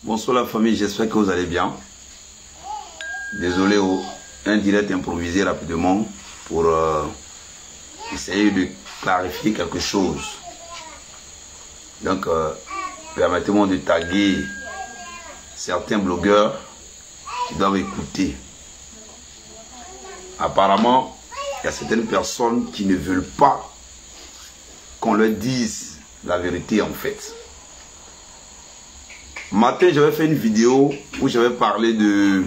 Bonsoir la famille, j'espère que vous allez bien. Désolé, un direct improvisé rapidement pour essayer de clarifier quelque chose. Donc, permettez-moi de taguer certains blogueurs qui doivent écouter. Apparemment, il y a certaines personnes qui ne veulent pas qu'on leur dise la vérité en fait. Matin, j'avais fait une vidéo où j'avais parlé de...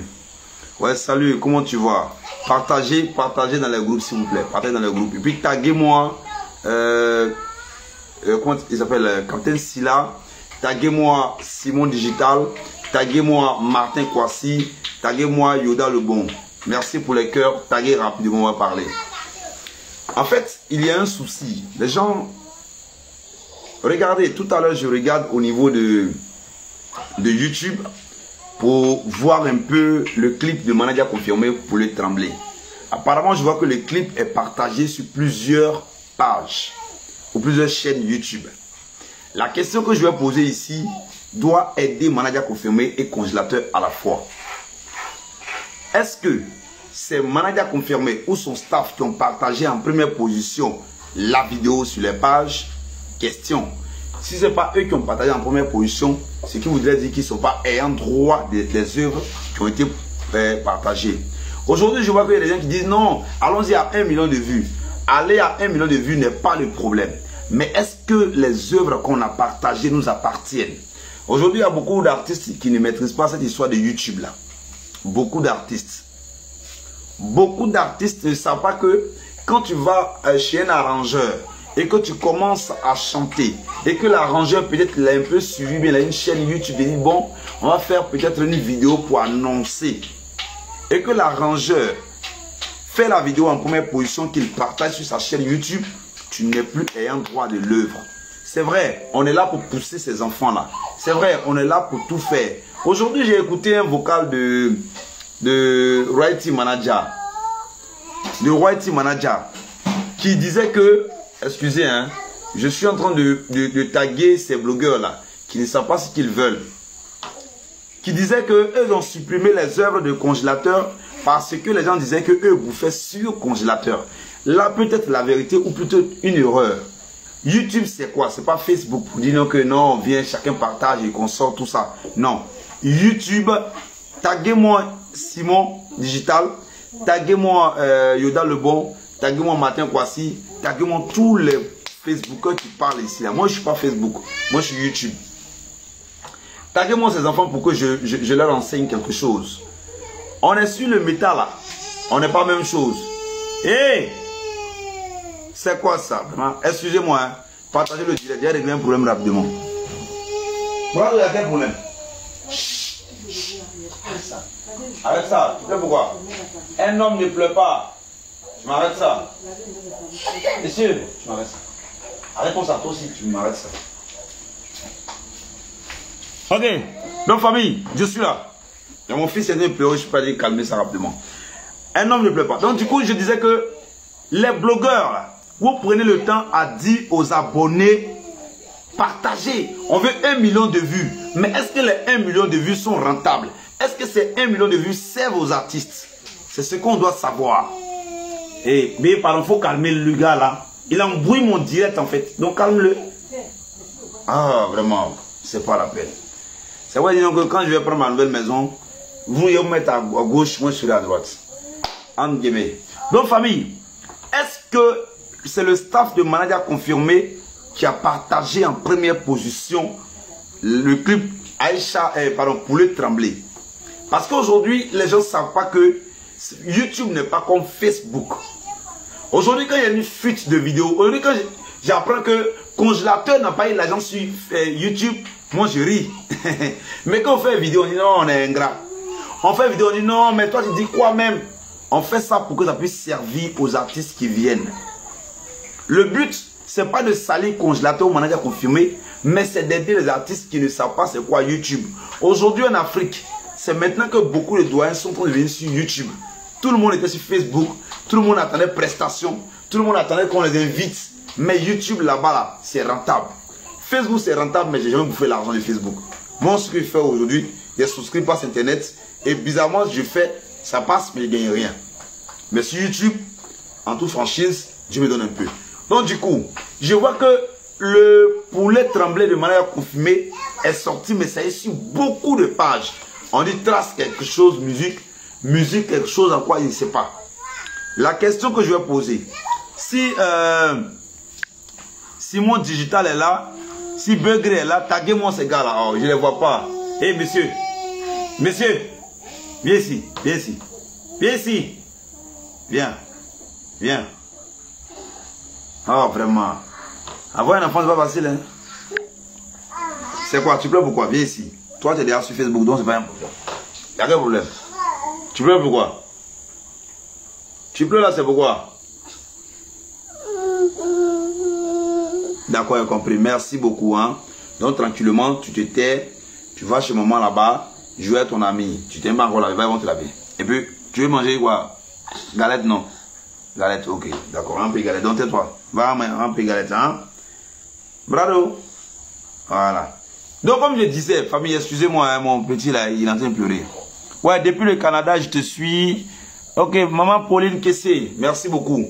Ouais, salut, comment tu vas? Partagez dans les groupes s'il vous plaît. Partagez dans les groupes. Et puis taguez-moi, comment il s'appelle? Captain Silla. Taguez-moi Simon Digital. Taguez-moi Martin Kwasi. Taguez-moi Yoda le Bon. Merci pour les cœurs. Taguez rapidement, on va parler. En fait, il y a un souci. Les gens... Regardez, tout à l'heure, je regarde au niveau de YouTube pour voir un peu le clip de Manager confirmé pour le Tremblay. Apparemment, je vois que le clip est partagé sur plusieurs pages ou plusieurs chaînes YouTube. La question que je vais poser ici doit aider Manager confirmé et Congélateur à la fois. Est-ce que c'est Manager confirmé ou son staff qui ont partagé en première position la vidéo sur les pages? Question. Si ce n'est pas eux qui ont partagé en première position, ce qui voudrait dire qu'ils ne sont pas ayant droit des œuvres qui ont été partagées. Aujourd'hui, je vois qu'il y a des gens qui disent non, allons-y à 1 million de vues. Aller à 1 million de vues n'est pas le problème. Mais est-ce que les œuvres qu'on a partagées nous appartiennent? Aujourd'hui, il y a beaucoup d'artistes qui ne maîtrisent pas cette histoire de YouTube là. Beaucoup d'artistes. Beaucoup d'artistes ne savent pas que quand tu vas chez un arrangeur et que tu commences à chanter et que l'arrangeur peut-être l'a un peu suivi, mais il a une chaîne YouTube et dit bon, on va faire peut-être une vidéo pour annoncer, et que l'arrangeur fait la vidéo en première position qu'il partage sur sa chaîne YouTube, tu n'es plus ayant droit de l'œuvre. C'est vrai, on est là pour pousser ces enfants-là. C'est vrai, on est là pour tout faire. Aujourd'hui, j'ai écouté un vocal de Royalty Manager. De Royalty Manager qui disait que, excusez, hein, je suis en train de taguer ces blogueurs-là qui ne savent pas ce qu'ils veulent. Qui disaient qu'eux ont supprimé les œuvres de Congélateur parce que les gens disaient qu'eux bouffaient sur Congélateur. Là, peut-être la vérité ou plutôt une erreur. YouTube, c'est quoi? C'est pas Facebook pour dire que non, on vient, chacun partage et qu'on sort tout ça. Non. YouTube, taguez-moi Simon Digital, taguez-moi Yoda le Bon, taguez-moi Martin Kwasi, taguez-moi tous les Facebookers qui parlent ici. Moi, je ne suis pas Facebook. Moi, je suis YouTube. Taguez-moi ces enfants pour que je leur enseigne quelque chose. On est sur le métal là. On n'est pas la même chose. Hé! C'est quoi ça? Excusez-moi. Hein. Partagez le direct. J'ai réglé un problème rapidement. Voilà, il y a quel problème? Arrête ça. Tu sais pourquoi? Un homme ne pleure pas. Je m'arrête ça. Monsieur, je m'arrête ça. Arrête-moi ça, toi aussi, tu m'arrêtes ça. Ok, donc famille, je suis là. Et mon fils est venu pleurer, je peux aller calmer ça rapidement. Un homme ne pleure pas. Donc du coup, je disais que les blogueurs, là, vous prenez le temps à dire aux abonnés, partagez. On veut 1 million de vues. Mais est-ce que les 1 million de vues sont rentables? Est-ce que ces 1 million de vues servent aux artistes? C'est ce qu'on doit savoir. Et, mais pardon, il faut calmer le gars là. Il embrouille mon direct en fait. Donc calme-le. Ah, vraiment, c'est pas la peine. C'est vrai, disons que quand je vais prendre ma nouvelle maison, vous me mettez à gauche, moi je serai à droite. Entre guillemets. Donc famille, est-ce que c'est le staff de Manager confirmé qui a partagé en première position le clip Aïcha, pour le Tremblay? Parce qu'aujourd'hui, les gens ne savent pas que YouTube n'est pas comme Facebook. Aujourd'hui, quand il y a une fuite de vidéos, aujourd'hui, quand j'apprends que Congélateur n'a pas eu l'argent sur YouTube, moi je ris. Mais quand on fait une vidéo, on dit non, on est ingrat. On fait une vidéo, on dit non, mais toi tu dis quoi même? On fait ça pour que ça puisse servir aux artistes qui viennent. Le but, c'est pas de salir Congélateur ou Manager confirmé, mais c'est d'aider les artistes qui ne savent pas c'est quoi YouTube. Aujourd'hui en Afrique, c'est maintenant que beaucoup de doyens sont en train de venir sur YouTube. Tout le monde était sur Facebook, tout le monde attendait prestations, tout le monde attendait qu'on les invite. Mais YouTube là-bas, là, c'est rentable. Facebook c'est rentable, mais j'ai jamais bouffé l'argent de Facebook. Moi, ce que je fais aujourd'hui, je souscris pas sur Internet. Et bizarrement, je fais, ça passe, mais je ne gagne rien. Mais sur YouTube, en toute franchise, Dieu me donne un peu. Donc du coup, je vois que le poulet tremblé de manière confirmée est sorti, mais ça est sur beaucoup de pages. On dit trace quelque chose, musique quelque chose en quoi il ne sait pas. La question que je vais poser, si Simon Digital est là, si Begré est là, taguez-moi ces gars-là. Oh, je ne les vois pas. Eh monsieur, monsieur, viens ici, viens ici, viens ici, viens, viens. Oh, vraiment. Avoir un enfant, c'est pas facile, hein. C'est quoi? Tu pleures pourquoi? Viens ici. Toi, tu es déjà sur Facebook, donc c'est pas un problème. Il n'y a quel problème? Tu pleures pourquoi? Tu pleures là, c'est pourquoi? D'accord, j'ai compris. Merci beaucoup, hein. Donc, tranquillement, tu te tais. Tu vas chez maman là-bas. Jouer à ton ami. Tu t'aimes pas encore là, ils vont te laver. Et puis, tu veux manger quoi? Galette, non. Galette, ok. D'accord, un peu galette. Donc, tais-toi. Va un peu galette, hein. Bravo. Voilà. Donc, comme je disais, famille, excusez-moi, hein, mon petit là, il est en train de pleurer. Ouais, depuis le Canada, je te suis. Ok, maman Pauline Kessé, merci beaucoup.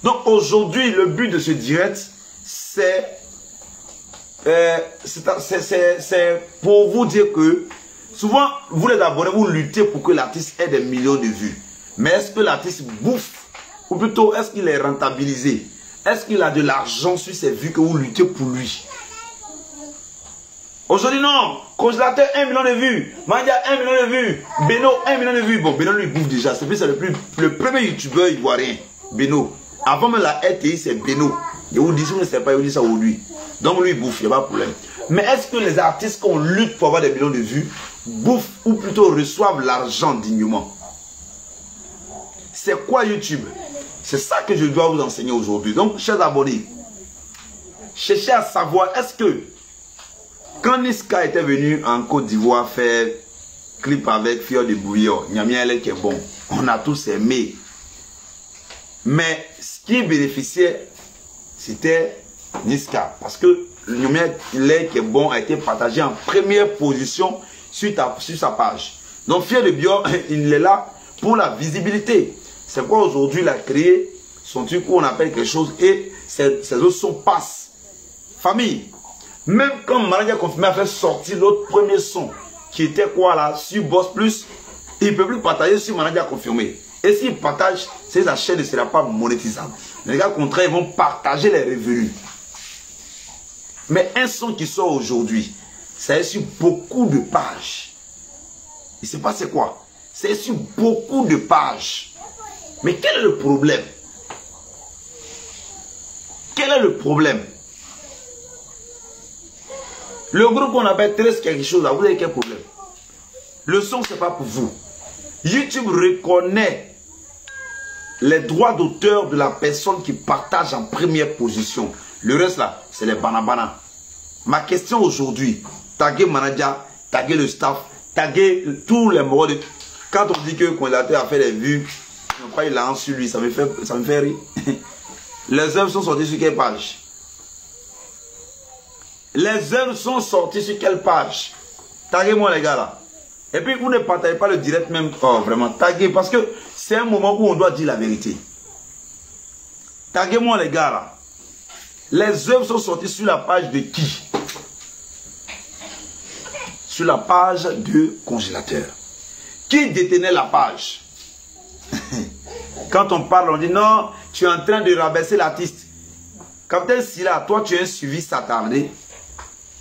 Donc, aujourd'hui, le but de ce direct, c'est pour vous dire que souvent, vous les abonnés, vous luttez pour que l'artiste ait des millions de vues. Mais est-ce que l'artiste bouffe? Ou plutôt, est-ce qu'il est rentabilisé? Est-ce qu'il a de l'argent sur ses vues que vous luttez pour lui? Aujourd'hui, non. Congélateur, 1 million de vues. Mandia, 1 million de vues. Beno, 1 million de vues. Bon, Beno lui bouffe déjà. C'est le premier youtubeur ivoirien. Beno. Avant même la RTI, c'est Beno. Je vous dis, si vous ne savez pas, je vous dis ça aujourd'hui. Donc, lui, il bouffe, il n'y a pas de problème. Mais est-ce que les artistes qu'on lutte pour avoir des millions de vues bouffent ou plutôt reçoivent l'argent dignement? C'est quoi YouTube? C'est ça que je dois vous enseigner aujourd'hui. Donc, chers abonnés, cherchez à savoir, est-ce que quand Niska était venu en Côte d'Ivoire faire clip avec Fior de Bouillon, Nyamiale qui est bon, on a tous aimé. Mais ce qui bénéficiait, c'était Niska. Parce que Nyamiale qui est bon a été partagé en première position sur sa page. Donc Fior de Bouillon, il est là pour la visibilité. C'est quoi aujourd'hui, il a créé son truc où on appelle quelque chose et ses autres sons passent. Famille. Même quand Manager Confirmé a fait sortir l'autre premier son, qui était quoi là, sur Boss Plus, il ne peut plus partager sur Manager Confirmé. Et s'il partage, sa chaîne ne sera pas monétisable. Les gars, au contraire, ils vont partager les revenus. Mais un son qui sort aujourd'hui, ça est sur beaucoup de pages. Il ne sait pas c'est quoi. C'est sur beaucoup de pages. Mais quel est le problème? Quel est le problème? Le groupe qu'on appelle 13 quelque chose, là, vous avez quel problème? Le son, ce n'est pas pour vous. YouTube reconnaît les droits d'auteur de la personne qui partage en première position. Le reste, là, c'est les banabana. Ma question aujourd'hui, taguer manager, taguer le staff, taguer tous les morts. Quand on dit que le congélateur a fait des vues, on croit qu'il a un sur lui, ça me fait rire. Les œuvres sont sorties sur quelle page? Les œuvres sont sorties sur quelle page? Taguez-moi les gars là. Et puis vous ne partagez pas le direct même. Oh vraiment, taguez parce que c'est un moment où on doit dire la vérité. Taguez-moi les gars là. Les œuvres sont sorties sur la page de qui? Sur la page de congélateur. Qui détenait la page? Quand on parle, on dit non, tu es en train de rabaisser l'artiste. Capitaine Silla, toi tu es un suivi s'attarder.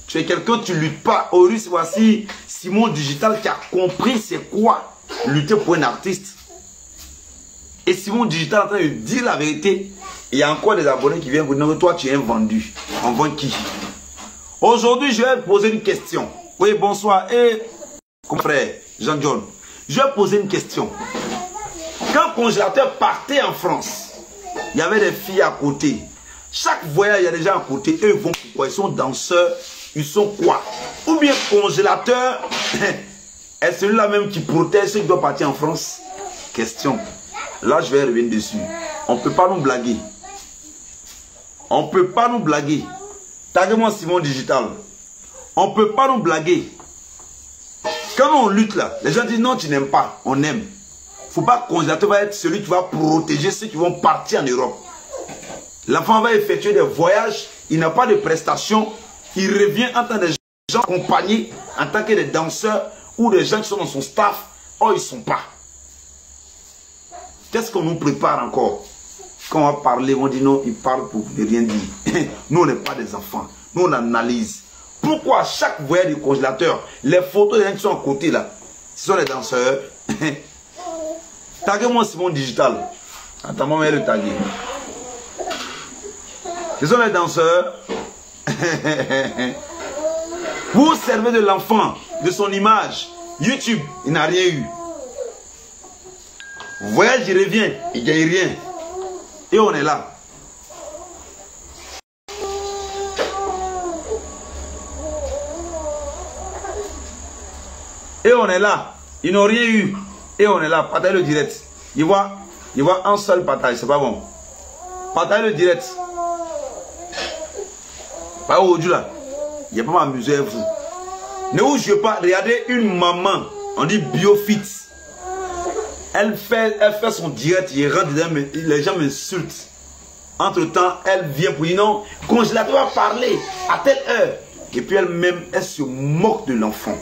Tu es quelqu'un, tu ne luttes pas. Au risque, voici Simon Digital qui a compris c'est quoi lutter pour un artiste. Et Simon Digital est en train de dire la vérité. Il y a encore des abonnés qui viennent vous dire que toi tu es un vendu. On vend qui? Aujourd'hui, je vais poser une question. Oui, bonsoir. Et mon frère Jean-John, je vais poser une question. Quand Congélateur partait en France, il y avait des filles à côté. Chaque voyage, il y a des gens à côté. Eux, ils vont pourquoi? Ils sont danseurs. Ils sont quoi? Ou bien Congélateur est celui-là même qui protège ceux qui doivent partir en France? Question. Là, je vais revenir dessus. On ne peut pas nous blaguer. On ne peut pas nous blaguer. Taguez-moi Simon Digital. On ne peut pas nous blaguer. Quand on lutte là, les gens disent non, tu n'aimes pas. On aime. Faut pas que le congélateur va être celui qui va protéger ceux qui vont partir en Europe. L'enfant va effectuer des voyages, il n'a pas de prestations, il revient en tant que des gens accompagnés, en tant que des danseurs ou des gens qui sont dans son staff. Oh, ils ne sont pas. Qu'est-ce qu'on nous prépare encore? Quand on va parler, on dit non, il parle pour ne rien dire. Nous, on n'est pas des enfants. Nous, on analyse. Pourquoi à chaque voyage du congélateur, les photos des gens qui sont à côté là, ce sont les danseurs. Taguez-moi Simon Digital. Attends, moi, je vais le taguer. Ce sont les danseurs. Vous servez de l'enfant, de son image. YouTube, il n'a rien eu. Voyage, il revient, il ne gagne rien. Et on est là. Et on est là. Ils n'ont rien eu. Et on est là. Partagez le direct. Il voit un seul partage. C'est pas bon. Partagez le direct. Pas aujourd'hui là. Il n'y a pas m'amuser avec vous. Ne vous jouez pas. Regardez une maman. On dit biofit. Elle fait son direct. Il rentre dedans. Les gens m'insultent. Entre temps, elle vient pour dire non. Congélateur va parler à telle heure. Et puis elle-même, elle se moque de l'enfant.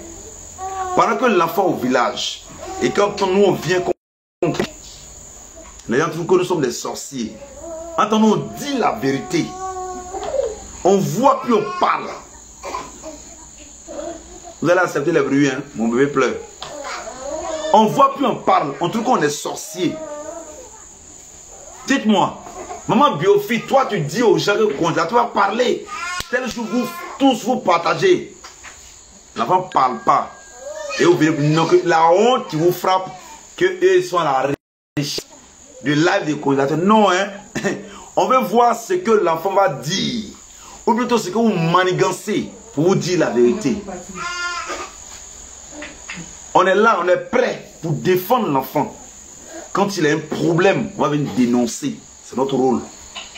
Pendant que l'enfant au village, et quand nous on vient, les gens trouvent que nous sommes des sorciers. Entendons, on dit la vérité. On voit puis on parle. Vous allez accepter les bruits, hein? Mon bébé pleure. On voit puis on parle. On trouve qu'on est sorciers. Dites-moi, maman Biofit, toi tu dis aux gens que tu vas parler. Tel jour vous tous vous partagez. L'enfant ne parle pas. Et vous venez que la honte qui vous frappe, que eux sont à la richesse du live des congélateurs. Non, hein. On veut voir ce que l'enfant va dire. Ou plutôt ce que vous manigancez pour vous dire la vérité. On est là, on est prêt pour défendre l'enfant. Quand il a un problème, on va venir dénoncer. C'est notre rôle.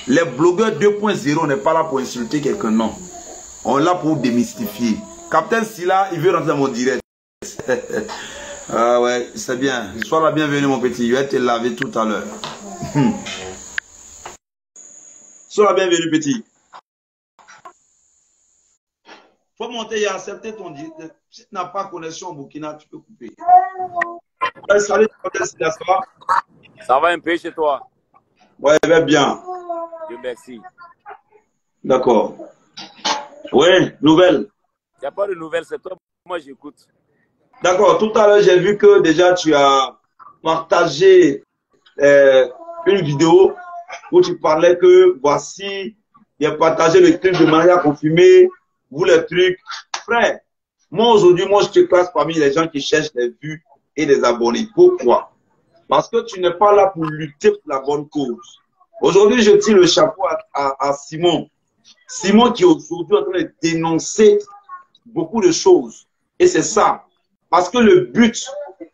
Les blogueurs 2.0, on n'est pas là pour insulter quelqu'un, non. On est là pour démystifier. Captain Silla, il veut rentrer dans mon direct. Ah ouais, c'est bien. Sois la bienvenue, mon petit. Je vais te laver tout à l'heure. Sois la bienvenue, petit. Faut monter et accepter ton direct. Si tu n'as pas connexion au Burkina, tu peux couper. Salut, Captain Silla, ça va? Ça va un peu chez toi? Ouais, bien. Dieu merci. D'accord. Oui, nouvelle. Il n'y a pas de nouvelles, c'est toi. Moi, j'écoute. D'accord, tout à l'heure, j'ai vu que déjà tu as partagé une vidéo où tu parlais que voici, il a partagé le truc de mariage confirmé, vous les trucs. Frère, moi aujourd'hui, moi je te classe parmi les gens qui cherchent des vues et des abonnés. Pourquoi? Parce que tu n'es pas là pour lutter pour la bonne cause. Aujourd'hui, je tire le chapeau à Simon. Simon qui est aujourd'hui en train de dénoncer beaucoup de choses. Et c'est ça. Parce que le but,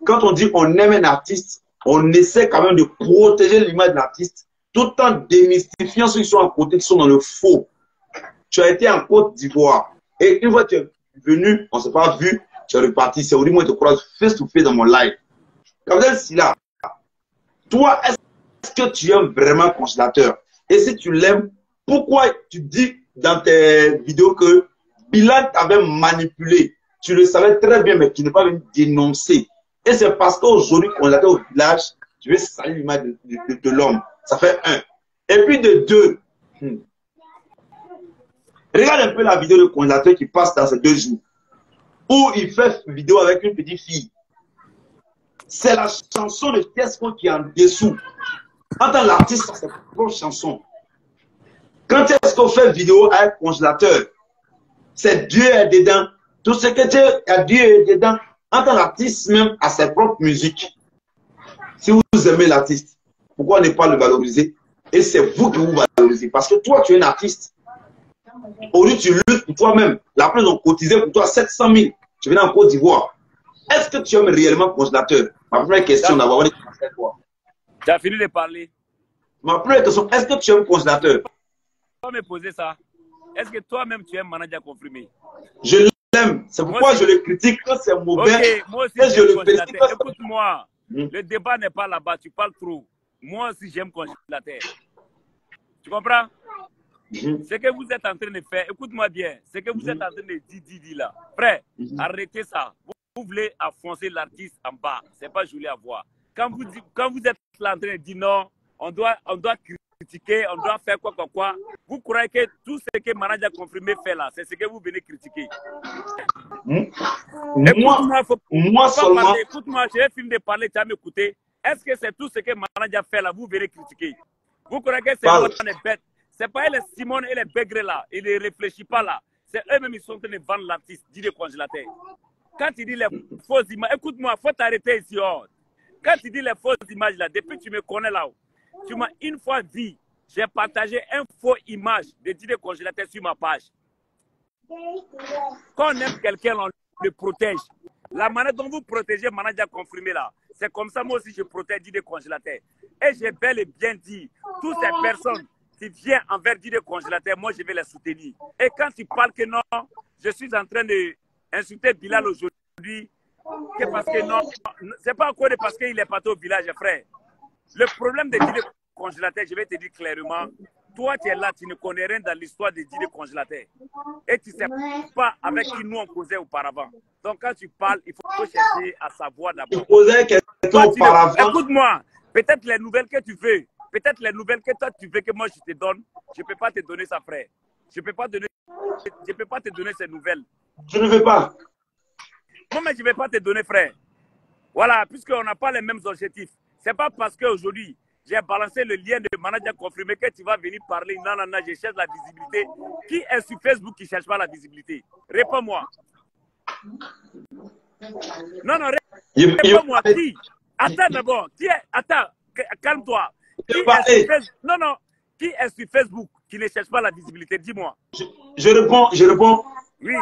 quand on dit on aime un artiste, on essaie quand même de protéger l'image de l'artiste tout en démystifiant ceux qui sont à côté, qui sont dans le faux. Tu as été en Côte d'Ivoire. Et une fois que tu es venu, on ne s'est pas vu, tu es reparti. C'est aujourd'hui moi je te croise face to face dans mon live. Captain Silla, toi, est-ce que tu aimes vraiment Congélateur? Et si tu l'aimes, pourquoi tu dis dans tes vidéos que Bilal t'avait manipulé? Tu le savais très bien, mais tu n'es pas venu dénoncer. Et c'est parce qu'aujourd'hui, quand on était au village, tu veux saluer l'image de l'homme. Ça fait un. Et puis de deux, regarde un peu la vidéo de Congélateur qui passe dans ces 2 jours, où il fait une vidéo avec une petite fille. C'est la chanson de Tesco qui est en dessous. En tant l'artiste, c'est sa propre chanson. Quand Tesco fait vidéo avec Congélateur, c'est Dieu est dedans. Tout ce que Dieu est dedans. En tant l'artiste même à sa propre musique. Si vous aimez l'artiste, pourquoi ne pas le valoriser? Et c'est vous qui vous valorisez. Parce que toi, tu es un artiste. Aujourd'hui, tu luttes pour toi-même. La place ont cotisé pour toi 700 000. Tu viens en Côte d'Ivoire. Est-ce que tu aimes réellement Congélateur? Ma première question d'abord. Tu as fini de parler. Ma première question, est-ce que tu aimes Congélateur? Tu vas me poser ça. Est-ce que toi-même tu es manager confirmé? Je l'aime. l'aime. C'est pourquoi je le critique quand c'est mauvais. Ok, moi aussi, Et je le félicite. Écoute-moi, le débat n'est pas là-bas, tu parles trop. Moi aussi, j'aime congélateur. Tu comprends? Ce que vous êtes en train de faire, écoute-moi bien, ce que vous êtes en train de dire là, frère, arrêtez ça. Vous voulez enfoncer l'artiste en bas, c'est pas joli à voir. Quand vous êtes là en train de dire non, on doit critiquer, on doit faire quoi, vous croyez que tout ce que Manager Confirmé fait là, c'est ce que vous venez critiquer. Moi seulement. Écoute-moi, je vais finir de parler, tu vas m'écouter. Est-ce que c'est tout ce que Manager fait là, vous venez critiquer? Vous croyez que c'est les bêtes? C'est pas les Simone et les Begré là, ils ne réfléchissent pas là. C'est eux-mêmes qui sont en train de vendre l'artiste, dit le congélateur. Quand tu dis les fausses images, écoute-moi, il faut t'arrêter ici. Oh. Quand tu dis les fausses images là, depuis que tu me connais là, tu m'as une fois dit, j'ai partagé un faux image de Didier Congélateur sur ma page. Quand on aime quelqu'un, on le protège. La manière dont vous protégez Manager Confirmé là, c'est comme ça moi aussi je protège Didier Congélateur. Et j'ai bel et bien dit, toutes ces personnes qui viennent envers Didier Congélateur, moi je vais les soutenir. Et quand tu parles que non, je suis en train d'insulter Bilal aujourd'hui, que parce que non, c'est pas encore parce qu'il est parti au village, frère. Le problème de Didier Congélateur, je vais te dire clairement, toi tu es là, tu ne connais rien dans l'histoire de Didier Congélateur. Et tu ne sais pas avec qui nous on causait auparavant. Donc quand tu parles, il faut chercher à savoir d'abord. Écoute-moi, peut-être les nouvelles que tu veux, peut-être les nouvelles que toi tu veux que moi je te donne, je ne peux pas te donner ça, frère. Je ne peux pas te donner ces nouvelles. Je ne veux pas. Non, mais je ne vais pas te donner, frère. Voilà, puisqu'on n'a pas les mêmes objectifs. Ce n'est pas parce qu'aujourd'hui, j'ai balancé le lien de Manager Confirmé que tu vas venir parler. Non, non, non, je cherche la visibilité. Qui est sur Facebook qui ne cherche pas la visibilité? Réponds-moi. Non, non, réponds-moi. Qui? Attends d'abord. Attends, calme-toi. Non, non. Qui est sur Facebook qui ne cherche pas la visibilité? Dis-moi. Je réponds. Oui.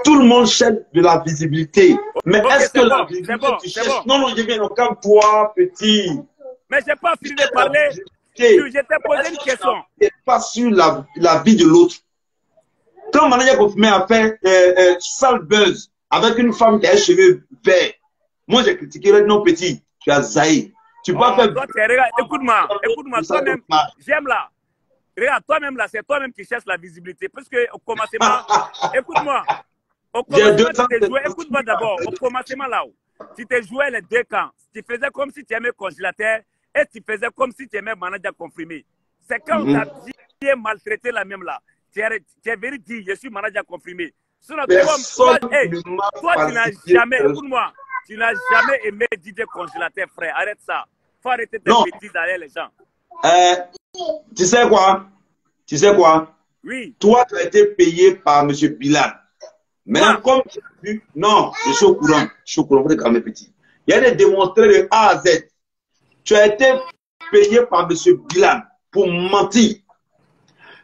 Tout le monde cherche de la visibilité. Mais okay, est-ce que la visibilité tu cherches? Non, non, je viens, calme-toi, petit. Mais je n'ai pas fini de parler. Je t'ai posé une question. Pas sur la vie de l'autre. Quand Manager Confirmé a fait sale buzz avec une femme qui a les cheveux verts, moi j'ai critiqué le non petit. Tu as zaï. Tu peux faire. Écoute-moi, toi-même, j'aime là. Regarde, toi-même là, c'est toi-même qui cherches la visibilité. Parce que au commencement, écoute-moi. Au commencement, écoute-moi d'abord. Au commencement là-haut, tu te jouais les deux camps. Tu faisais comme si tu aimais Congélateur et tu faisais comme si tu aimais Manager Confirmé. C'est quand on t'a bien maltraité la même là. Tu es venu dire, je suis Manager Confirmé. Sinon, toi, tu n'as jamais, écoute-moi, tu n'as jamais aimé Didier Congélateur, frère. Arrête ça. Faut arrêter tes bêtises derrière les gens. Tu sais quoi? Oui. Toi, tu as été payé par M. Bilal. Maintenant, comme tu as vu, non, je suis au courant. Vous êtes quand même petit. Il y a des démontrés de A à Z. Tu as été payé par M. Bilal pour mentir.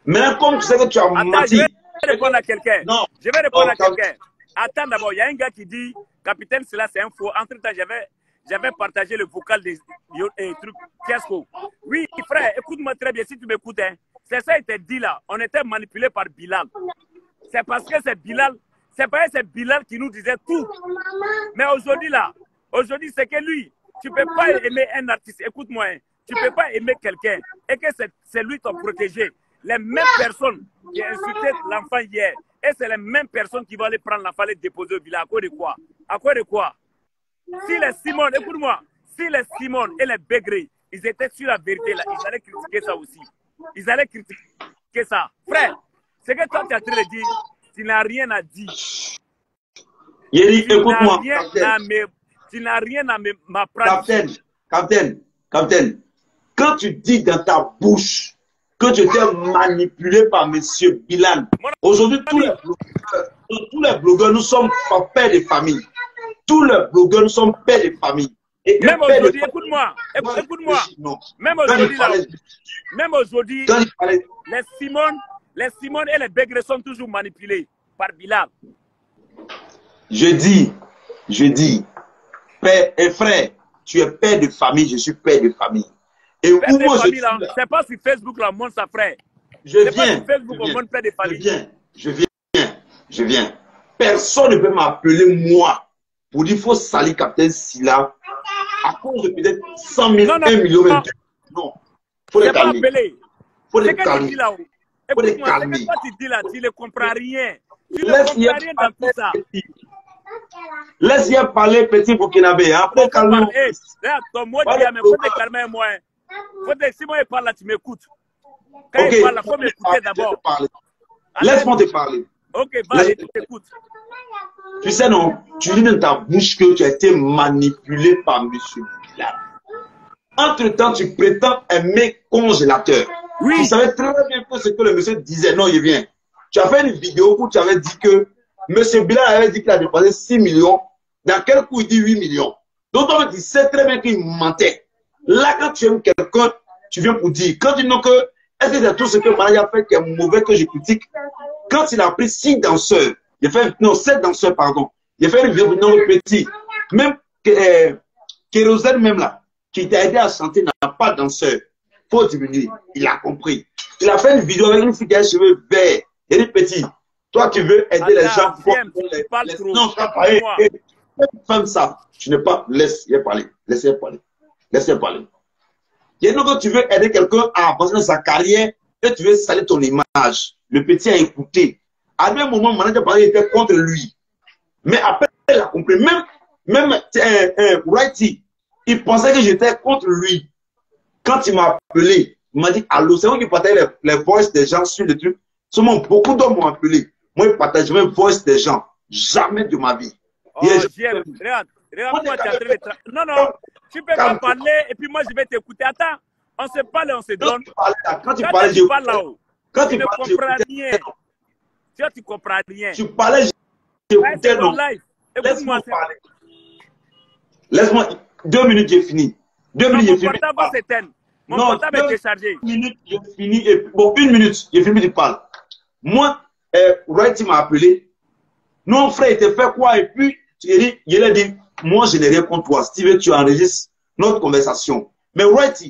Maintenant, comme tu sais que tu as menti. Je vais répondre à quelqu'un. Non. Je vais répondre à quelqu'un. Attends d'abord, il y a un gars qui dit, capitaine, cela c'est un faux. Entre-temps, j'avais partagé le vocal des trucs Fiasco. Oui, frère, écoute-moi très bien si tu m'écoutes. Hein. C'est ça qui t'a dit là. On était manipulé par Bilal. C'est parce que c'est Bilal. C'est pas c'est Bilal qui nous disait tout. Mais aujourd'hui c'est que lui, tu peux pas aimer un artiste. Écoute-moi, hein. Tu peux pas aimer quelqu'un et que c'est lui ton protégé. Les mêmes personnes qui ont insulté l'enfant hier. Et c'est les mêmes personnes qui vont aller prendre l'enfant et le déposer au village. À cause de quoi? À cause de quoi? Si les Simone, écoute-moi, si les Simone et les Begré, ils étaient sur la vérité là, ils allaient critiquer ça aussi. Ils allaient critiquer ça. Frère, ce que toi tu as train de dire, tu n'as rien à dire. Écoute-moi. Tu n'as rien à m'apprendre. Capitaine, quand tu dis dans ta bouche que tu étais manipulé par M. Bilal, aujourd'hui tous les blogueurs, nous sommes pas pères de famille. Tous les blogueurs, nous sommes pères de famille. Et même aujourd'hui, écoute-moi. Même aujourd'hui, les Simone et les Begré sont toujours manipulés par Bilal. Je dis, père et frère, tu es père de famille, je suis père de famille. Et père de famille, c'est pas sur Facebook, là, on montre sa frère. Je viens. Pas sur Facebook, on montre père de famille. Je viens. je viens. Personne ne peut m'appeler moi pour dire qu'il faut salir Capitaine Sylla à cause de peut-être 100 000, 1 million, même 2. Non, il faut les calmer. Il faut les calmer. Il faut les calmer. Ce que tu dis là, tu ne comprends rien. Tu ne comprends rien dans tout ça. Laisse-y parler, petit Burkinabé. Après, calme. Ton mot dit, mais faut te calmer, moi. Si moi, il parle là, tu m'écoutes. Quand il parle là, il faut m'écouter d'abord. Laisse-moi te parler. Ok, vas-y, je t'écoute. Tu sais, non, tu dis dans ta bouche que tu as été manipulé par M. Bilal. Entre-temps, tu prétends aimer congélateur. Oui. Tu savais très bien que ce que le monsieur disait. Non, il vient. Tu as fait une vidéo où tu avais dit que M. Bilal avait dit qu'il a dépensé 6 millions. Dans quel coup il dit 8 millions. Donc, tu sais très bien qu'il mentait. Là, quand tu aimes quelqu'un, tu viens pour dire. Quand tu dis non que, est-ce que c'est tout ce que Maria a fait qui est mauvais que je critique? Quand il a pris 6 danseurs, il a fait, non, 7 danseurs, pardon. Il a fait une vidéo, non, petit. Même Kérosène, même là, qui t'a aidé à chanter, n'a pas de danseur. Faut diminuer. Il a compris. Il a fait une vidéo avec une fille qui a les cheveux verts. Il dit, petit, toi, tu veux aider les gens pour non, je parler. Femme ça. Tu n'es pas. Laisse-le parler. Laisse-le parler. Laisse-le parler. Il y a une que tu veux aider quelqu'un à avancer dans sa carrière et tu veux salir ton image. Le petit a écouté. À un moment, mon manager était contre lui. Mais après, il a compris. Même Righty, il pensait que j'étais contre lui. Quand il m'a appelé, il m'a dit, allô, c'est moi qui partage les voices des gens sur le truc. Seulement, beaucoup d'hommes m'ont appelé. Moi, je partage mes voices des gens. Jamais de ma vie. Oh, regarde, moi, tu es en train de... Non, tu peux pas parler et puis moi, je vais t'écouter. Attends, on se parle et on se donne. Quand tu parles là-haut, tu ne comprends rien. Tu comprends rien. Tu parlais, j'écoutais, non. Laisse-moi parler. Laisse-moi, 2 minutes, j'ai fini. 2 minutes, j'ai fini. Mon portable s'éteint. Mon portable est déchargé. 1 minute, j'ai fini. Bon, 1 minute, j'ai fini, tu parles. Moi, Wright m'a appelé. Mon frère, il t'a fait quoi? Et puis, il a dit, moi, je n'ai rien contre toi. Si tu veux, tu enregistres notre conversation. Mais Wright,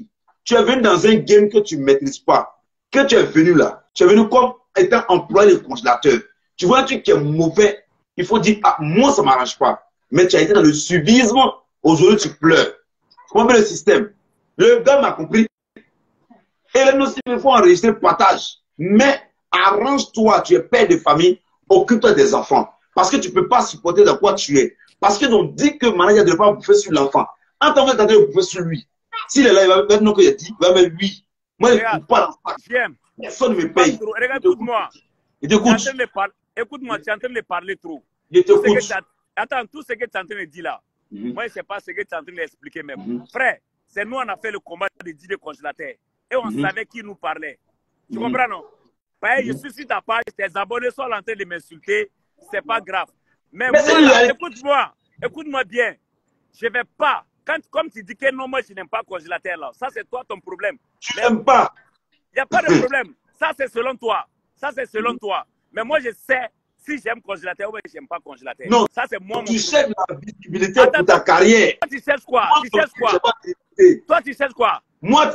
tu es venu dans un game que tu ne maîtrises pas. Que tu es venu là. Tu es venu comme étant employé de congélateur. Tu vois un truc qui est mauvais. Il faut dire, ah, moi, ça ne m'arrange pas. Mais tu as été dans le suivisme. Aujourd'hui, tu pleures. Tu comprends le système. Le gars m'a compris. Et là, aussi, il faut enregistrer, partage. Mais arrange-toi, tu es père de famille, occupe-toi des enfants. Parce que tu ne peux pas supporter de quoi tu es. Parce qu'ils ont dit que manager ne doit pas bouffer sur l'enfant. En tant que il bouffer sur lui. S'il est là, il va mettre non que il va mettre lui. Moi, je ne coupe pas l'enfant. Personne ne me paye. Regarde, écoute-moi. Écoute-moi, tu es en train de parler trop. Je t'écoute. Attends, tout ce que tu es en train de dire là, moi, je ne sais pas ce que tu es en train d'expliquer même. Frère, c'est nous, on a fait le combat de dîner congélateur. Et on savait qui nous parlait. Tu comprends, non? Je suis sur ta page, tes abonnés sont en train de m'insulter. C'est pas grave. Mais moi, écoute-moi bien. Je vais pas. Comme tu dis que non, moi, je n'aime pas congélateur là. Ça, c'est toi ton problème. Tu n'aimes pas. Il n'y a pas de problème. Ça, c'est selon toi. Ça, c'est selon toi. Mais moi, je sais si j'aime congélateur ou je n'aime pas congélateur. Non. Ça, c'est moi. Tu cherches la visibilité pour ta carrière. Toi, tu cherches quoi? Toi, tu cherches quoi? Moi,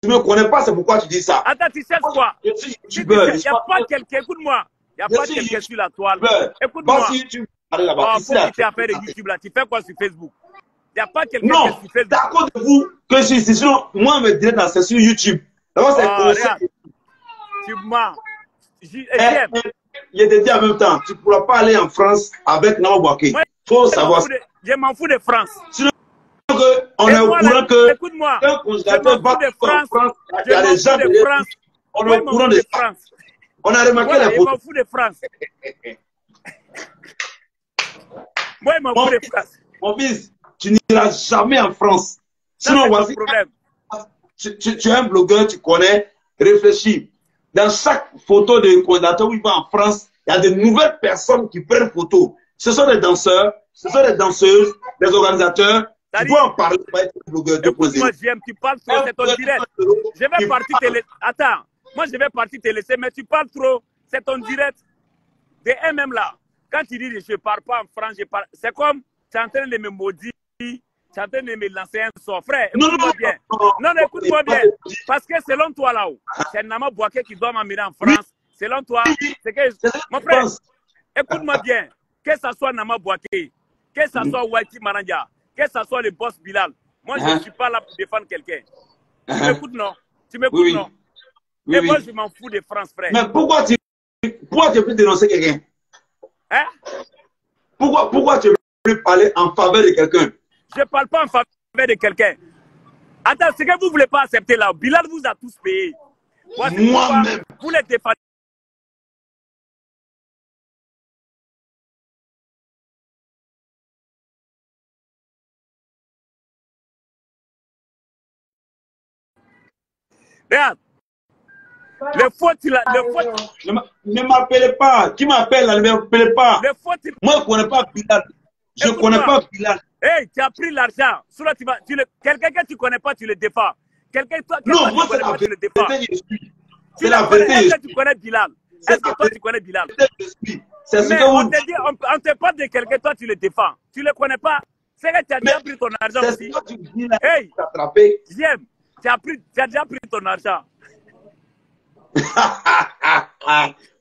tu ne me connais pas, c'est pourquoi tu dis ça. Attends, tu cherches quoi? Je suis youtubeur. Il n'y a pas quelqu'un, écoute-moi. Il n'y a pas quelqu'un sur la toile. Écoute-moi. Allez là-bas. Pourquoi tu as fait de YouTube là? Tu fais quoi sur Facebook? Il n'y a pas quelqu'un qui est sur Facebook. D'accord de vous que je suis sinon, moi, je me dirais dans c'est sur YouTube. D'abord, c'est conseil. Tu mens. Il y a des dit en même temps, tu ne pourras pas aller en France avec Nao Bouaké. Il faut savoir. Je m'en fous de France. Sinon, on est au courant que. Écoute-moi. Un congélateur va en France. Il y a des gens de France. On est au courant de France. On a remarqué les photos. Je m'en fous de France. Moi, je m'en fous de France. Mon fils, tu n'iras jamais en France. Sinon, voici. Tu es un blogueur, tu connais, réfléchis. Dans chaque photo de congélateur où il va en France, il y a de nouvelles personnes qui prennent photo. Ce sont des danseurs, ce sont des danseuses, des organisateurs. Tu dois en parler pour être blogueur. Moi, j'aime, tu parles trop, c'est ton direct. Je vais partir te laisser. Attends, moi, je vais partir te laisser, mais tu parles trop, c'est ton direct. De MM là, quand tu dis je ne parle pas en France, c'est comme tu es en train de me maudire. Tu es en train de me lancer un sort. Frère, écoute-moi bien. Non, écoute-moi bien. Parce que selon toi là-haut, c'est Nama Bouaké qui doit m'amener en France. Selon toi, c'est que. Mon frère, Écoute-moi bien. Que ce soit Nama Bouaké, que ce soit Waiti Maranja, que ce soit le boss Bilal. Moi, je ne suis pas là pour défendre quelqu'un. Tu m'écoutes, non? Tu m'écoutes, Oui, non? oui, Et oui. moi, je m'en fous de France, frère. Mais pourquoi tu peux dénoncer quelqu'un? Hein? Pourquoi tu peux parler en faveur de quelqu'un? Je ne parle pas en faveur de quelqu'un. Attends, ce que vous ne voulez pas accepter là, Bilal vous a tous payé. Moi-même. Vous les défendez. Regarde. Le faute, Ne m'appelez pas. Qui m'appelle là? Ne m'appelez pas. le faute, Moi, je ne connais pas Bilal. Je ne connais pas Bilal. Hey, tu as pris l'argent. Quelqu'un que tu ne connais pas, tu le défends. Quelqu'un que Non, tu moi, ne connais pas, tu le défends. C'est la vérité. Est-ce que tu connais Bilal? Est-ce que toi, tu connais Bilal? C'est ce Mais que on vous te dit, on te parle de quelqu'un, toi, tu le défends. Tu ne le connais pas. C'est que tu as déjà pris ton argent c'est aussi. ce que tu dis là. Hey, T'attraper. j'aime. Tu as déjà pris ton argent.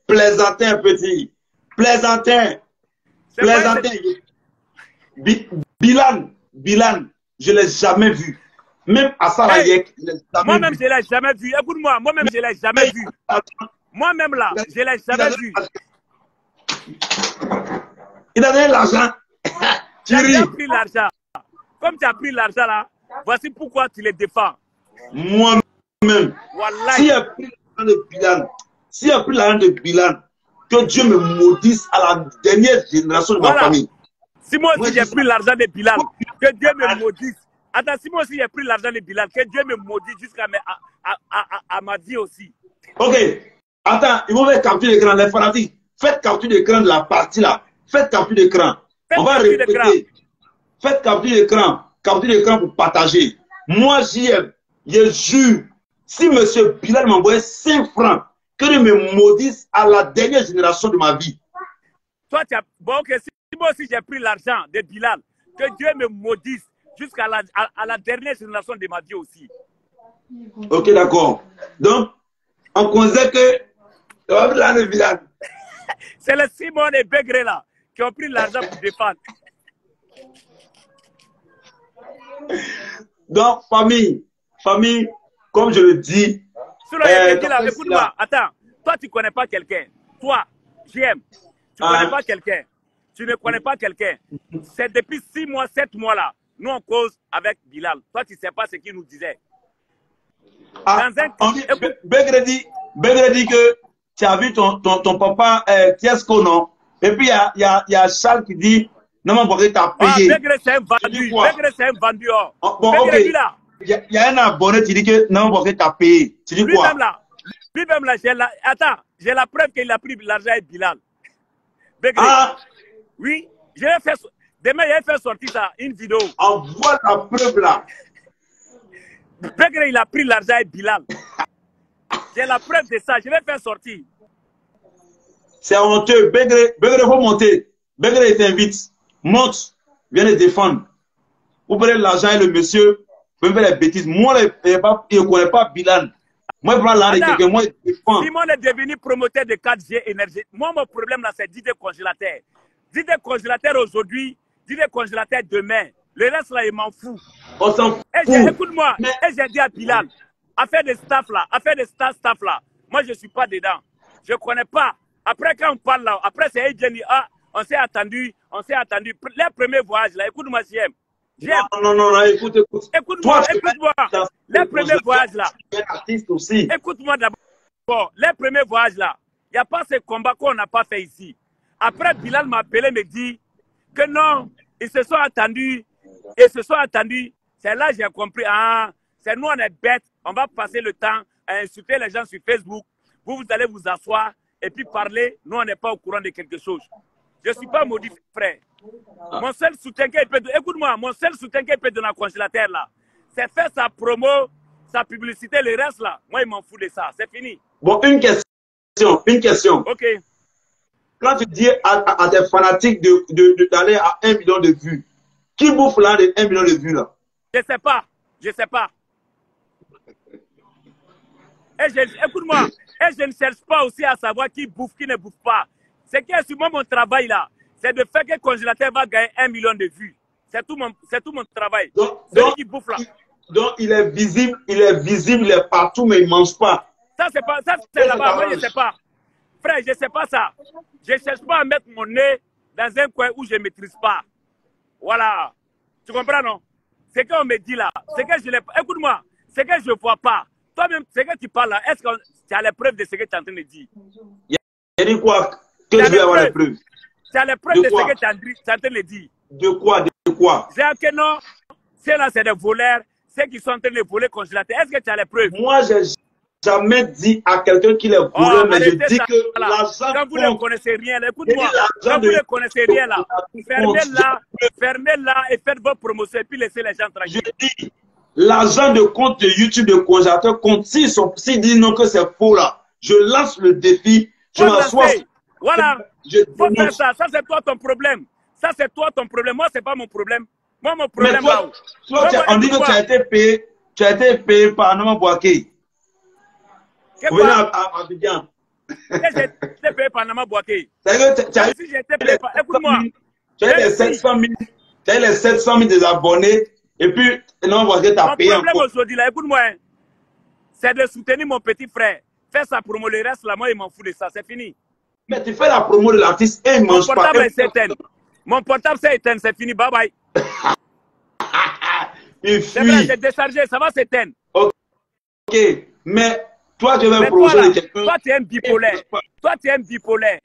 Plaisantin, petit. Plaisantin. C'est vrai, Plaisantin. Bilal, je ne l'ai jamais vu. Même à Sarayek, je ne l'ai jamais moi-même, vu. je ne l'ai jamais vu. Écoute-moi, moi-même, je ne l'ai jamais vu. Moi-même, là, je ne l'ai jamais vu. Il a donné l'argent. Tu as déjà pris l'argent. Comme tu as pris l'argent, là, voici pourquoi tu les défends. Moi-même. Wallahi. S'il a pris l'argent de Bilal, que Dieu me maudisse à la dernière génération de ma famille. Si moi aussi j'ai pris l'argent de Bilal, que Dieu me maudisse. Attends, si moi aussi j'ai pris l'argent de Bilal, que Dieu me maudisse jusqu'à ma vie aussi. Ok. Attends, ils vont faire capture d'écran, les fanatiques. Faites capture d'écran de la partie là. Faites capture d'écran. On va répéter. Faites capture d'écran. Capture d'écran pour partager. Moi, je jure, si M. Bilal m'envoyait 5 francs, que Dieu me maudisse à la dernière génération de ma vie. Toi, tu as... Bon, ok, si moi aussi j'ai pris l'argent de Bilal, que Dieu me maudisse jusqu'à la dernière génération de ma vie aussi. Ok, d'accord. Donc, on considère que on va pris l'argent de Bilal. C'est les Simon et Begré là qui ont pris l'argent pour défendre. Donc, famille, comme je le dis. Écoute-moi, attends. Toi, tu ne connais pas quelqu'un. Toi, j'aime. Tu ne connais pas quelqu'un. Tu ne connais pas quelqu'un. C'est depuis 6 mois, 7 mois là. Nous, on cause avec Bilal. Toi, tu ne sais pas ce qu'il nous disait. Begré dit que tu as vu ton papa Tiesco, non? Et puis, il y a Charles qui dit, non, mon papa t'a payé. Begré, c'est un vendu. Begré, c'est un vendu. Oh. Bon, Begré, ok. Il y a un abonné qui dit que non, mon papa t'a payé. Tu dis quoi? Lui-même là, j'ai la preuve qu'il a pris l'argent avec Bilal. Begré. Oui, demain, je vais faire sortir ça, une vidéo. Envoie la preuve là. Begré, il a pris l'argent avec Bilal. J'ai la preuve de ça, je vais faire sortir. C'est honteux. Begré, faut monter. Begré, il t'invite. Monte, viens le défendre. Vous prenez l'argent et le monsieur, vous faites les bêtises. Moi, il ne connaît pas Bilal. Moi, je prends l'argent de quelqu'un, moi, je défends. Simon est devenu promoteur de 4G énergie. Moi, mon problème là, c'est d'idée congélateur. D'idée congélateur aujourd'hui, d'idée congélateur demain. Le reste là, il m'en fout. On s'en fout. Écoute-moi, et j'ai dit à Bilal, affaire de staff là, moi, je ne suis pas dedans. Je ne connais pas. Après, quand on parle là, après, c'est Jenny. On s'est attendu. Les premiers voyages là, écoute-moi, j'aime. Non, écoute. Écoute-moi. Les premiers voyages là. Écoute-moi d'abord. Les premiers voyages là, il n'y a pas ce combat qu'on n'a pas fait ici. Après, Bilal m'a appelé, me dit que non, ils se sont attendus. C'est là que j'ai compris. C'est nous, on est bêtes. On va passer le temps à insulter les gens sur Facebook. Vous allez vous asseoir et puis parler. Nous, on n'est pas au courant de quelque chose. Je ne suis pas maudit, frère. Mon seul soutien qu'il peut donner, écoute-moi, mon seul soutien qu'il peut donner à congélateur là, c'est faire sa promo, sa publicité, le reste là. Moi, il m'en fout de ça. C'est fini. Bon, une question. Ok. Quand tu dis à tes fanatiques d'aller à 1 million de vues, qui bouffe là de 1 million de vues là? Je sais pas. Écoute-moi, et je ne cherche pas aussi à savoir qui bouffe, qui ne bouffe pas. Ce qui est sur moi, mon travail là, c'est de faire que le congélateur va gagner 1 million de vues. C'est tout mon travail. Celui qui bouffe là. Donc, il est visible, il est partout, mais il ne mange pas. Ça, c'est là-bas. Moi, je ne sais pas. Frère, je ne sais pas ça. Je ne cherche pas à mettre mon nez dans un coin où je ne maîtrise pas. Voilà. Tu comprends, non? C'est qu'on me dit là. C'est que je n'ai pas. Écoute-moi. C'est que je ne vois pas. Toi-même, c'est que tu parles là. Est-ce que tu as les preuves de ce que tu es en train de dire? Il a dit quoi? Que je vais avoir les preuves? Tu as les preuves de ce que tu es en train de dire. De quoi? De quoi? C'est que non. Ceux-là, c'est des voleurs. Ceux qui sont en train de voler le congélateur. Est-ce que tu as les preuves? Moi, je n'ai jamais dit à quelqu'un qu'il est voleur, mais je dis que l'argent. Quand vous ne connaissez rien, écoute-moi. Quand vous ne connaissez rien là, fermez-la et faites votre promotion et puis laissez les gens tranquilles. Je dis, l'argent de compte de YouTube de congélateur compte. S'ils disent non que c'est faux là, je lance le défi. Je m'assois. Voilà. Faut faire ça. Ça, c'est toi ton problème. Ça, c'est toi ton problème. Moi, c'est pas mon problème. Moi, mon problème là. On dit que tu as été payé par Nama Bouaké. Vous venez à Abidjan. J'ai été payé par Nama Bouaké. Si j'ai été payé par. Écoute-moi. Tu as les 700 000 des abonnés et puis Nama Bouaké t'a payé encore. Mon problème aujourd'hui là, écoute-moi, c'est de soutenir mon petit frère. Faire sa promo, le reste là, moi, il m'en fout de ça. C'est fini. Mais tu fais la promo de l'artiste et il ne mange pas. Mon portable est éteint. Mon portable c'est éteint, c'est fini. Bye bye. Il c'est vrai, fuit. c'est déchargé, ça va s'éteindre. Ok, mais toi, tu veux projeter quelqu'un. Toi, tu es un bipolaire. Toi, tu es un bipolaire.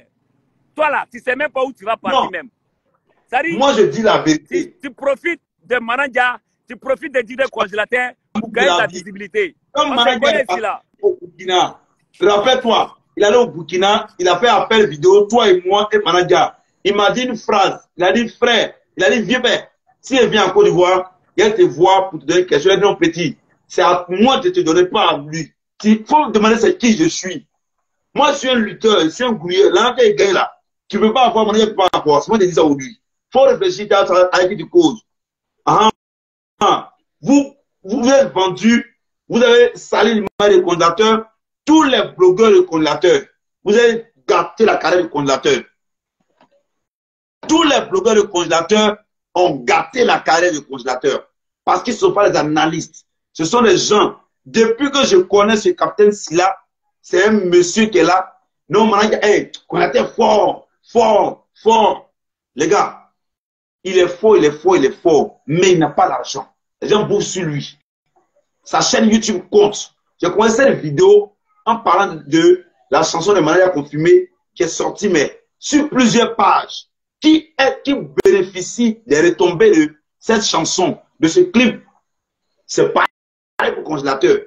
Toi, là, tu ne sais même pas où tu vas partir même. Moi, je dis la vérité. Tu profites de Mananja, tu profites de dire congélateur pour gagner ta visibilité. Comme Mananja est au Burkina, rappelle-toi, il allait au Burkina, il a fait appel vidéo, toi et moi et Mananja. Il m'a dit une phrase. Il a dit, frère, il a dit, viens, si elle vient en Côte d'Ivoire, elle te voit pour te donner quelque chose. Elle dit, non, petit, c'est à moi de te donner, pas à lui. Il faut me demander c'est qui je suis. Moi, je suis un lutteur, je suis un gouilleur. Là, tu es gay là. Tu ne peux pas avoir mon avis, pas avoir. C'est moi qui dis ça aujourd'hui. Il faut réfléchir à qui tu causes. Vous êtes vendu, vous avez sali l'image des congélateurs, tous les blogueurs de congélateurs. Vous avez gâté la carrière du congélateur. Tous les blogueurs de congélateurs ont gâté la carrière du congélateur. Parce qu'ils ne sont pas des analystes. Ce sont des gens. Depuis que je connais ce capitaine Silla, c'est un monsieur qui est là. Non, maintenant, congélateur fort. Les gars, il est fort, mais il n'a pas l'argent. Les gens bouffent sur lui. Sa chaîne YouTube compte. J'ai commencé cette vidéo en parlant de la chanson de Manaya Confirmé qui est sortie, mais sur plusieurs pages. Qui bénéficie des retombées de cette chanson, de ce clip? C'est pareil pour congélateur.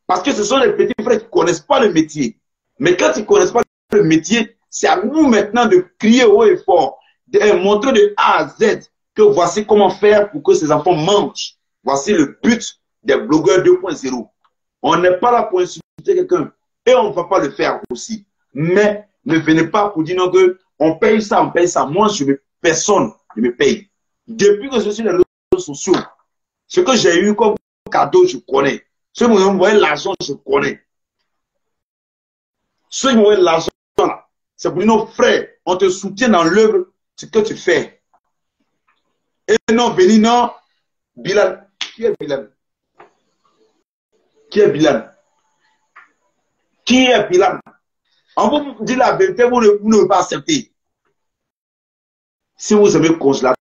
Parce que ce sont les petits frères qui ne connaissent pas le métier. Mais quand ils ne connaissent pas le métier, c'est à nous maintenant de crier haut et fort, de montrer de A à Z que voici comment faire pour que ces enfants mangent. Voici le but des blogueurs 2.0. On n'est pas là pour insulter quelqu'un. Et on ne va pas le faire aussi. Mais ne venez pas pour dire non que on paye ça. Moi, personne ne me paye. Depuis que je suis sur les réseaux sociaux, ce que j'ai eu comme cadeau, je connais. Ceux qui m'ont envoyé l'argent, je connais. Ceux qui m'ont envoyé l'argent, c'est pour nos frères. On te soutient dans l'œuvre, ce que tu fais. Et non, venir, non. Bilal. Qui est Bilal? Qui est Bilal? Qui est Bilal? On vous dit la vérité, vous ne pouvez pas accepter. Si vous aimez le congélateur,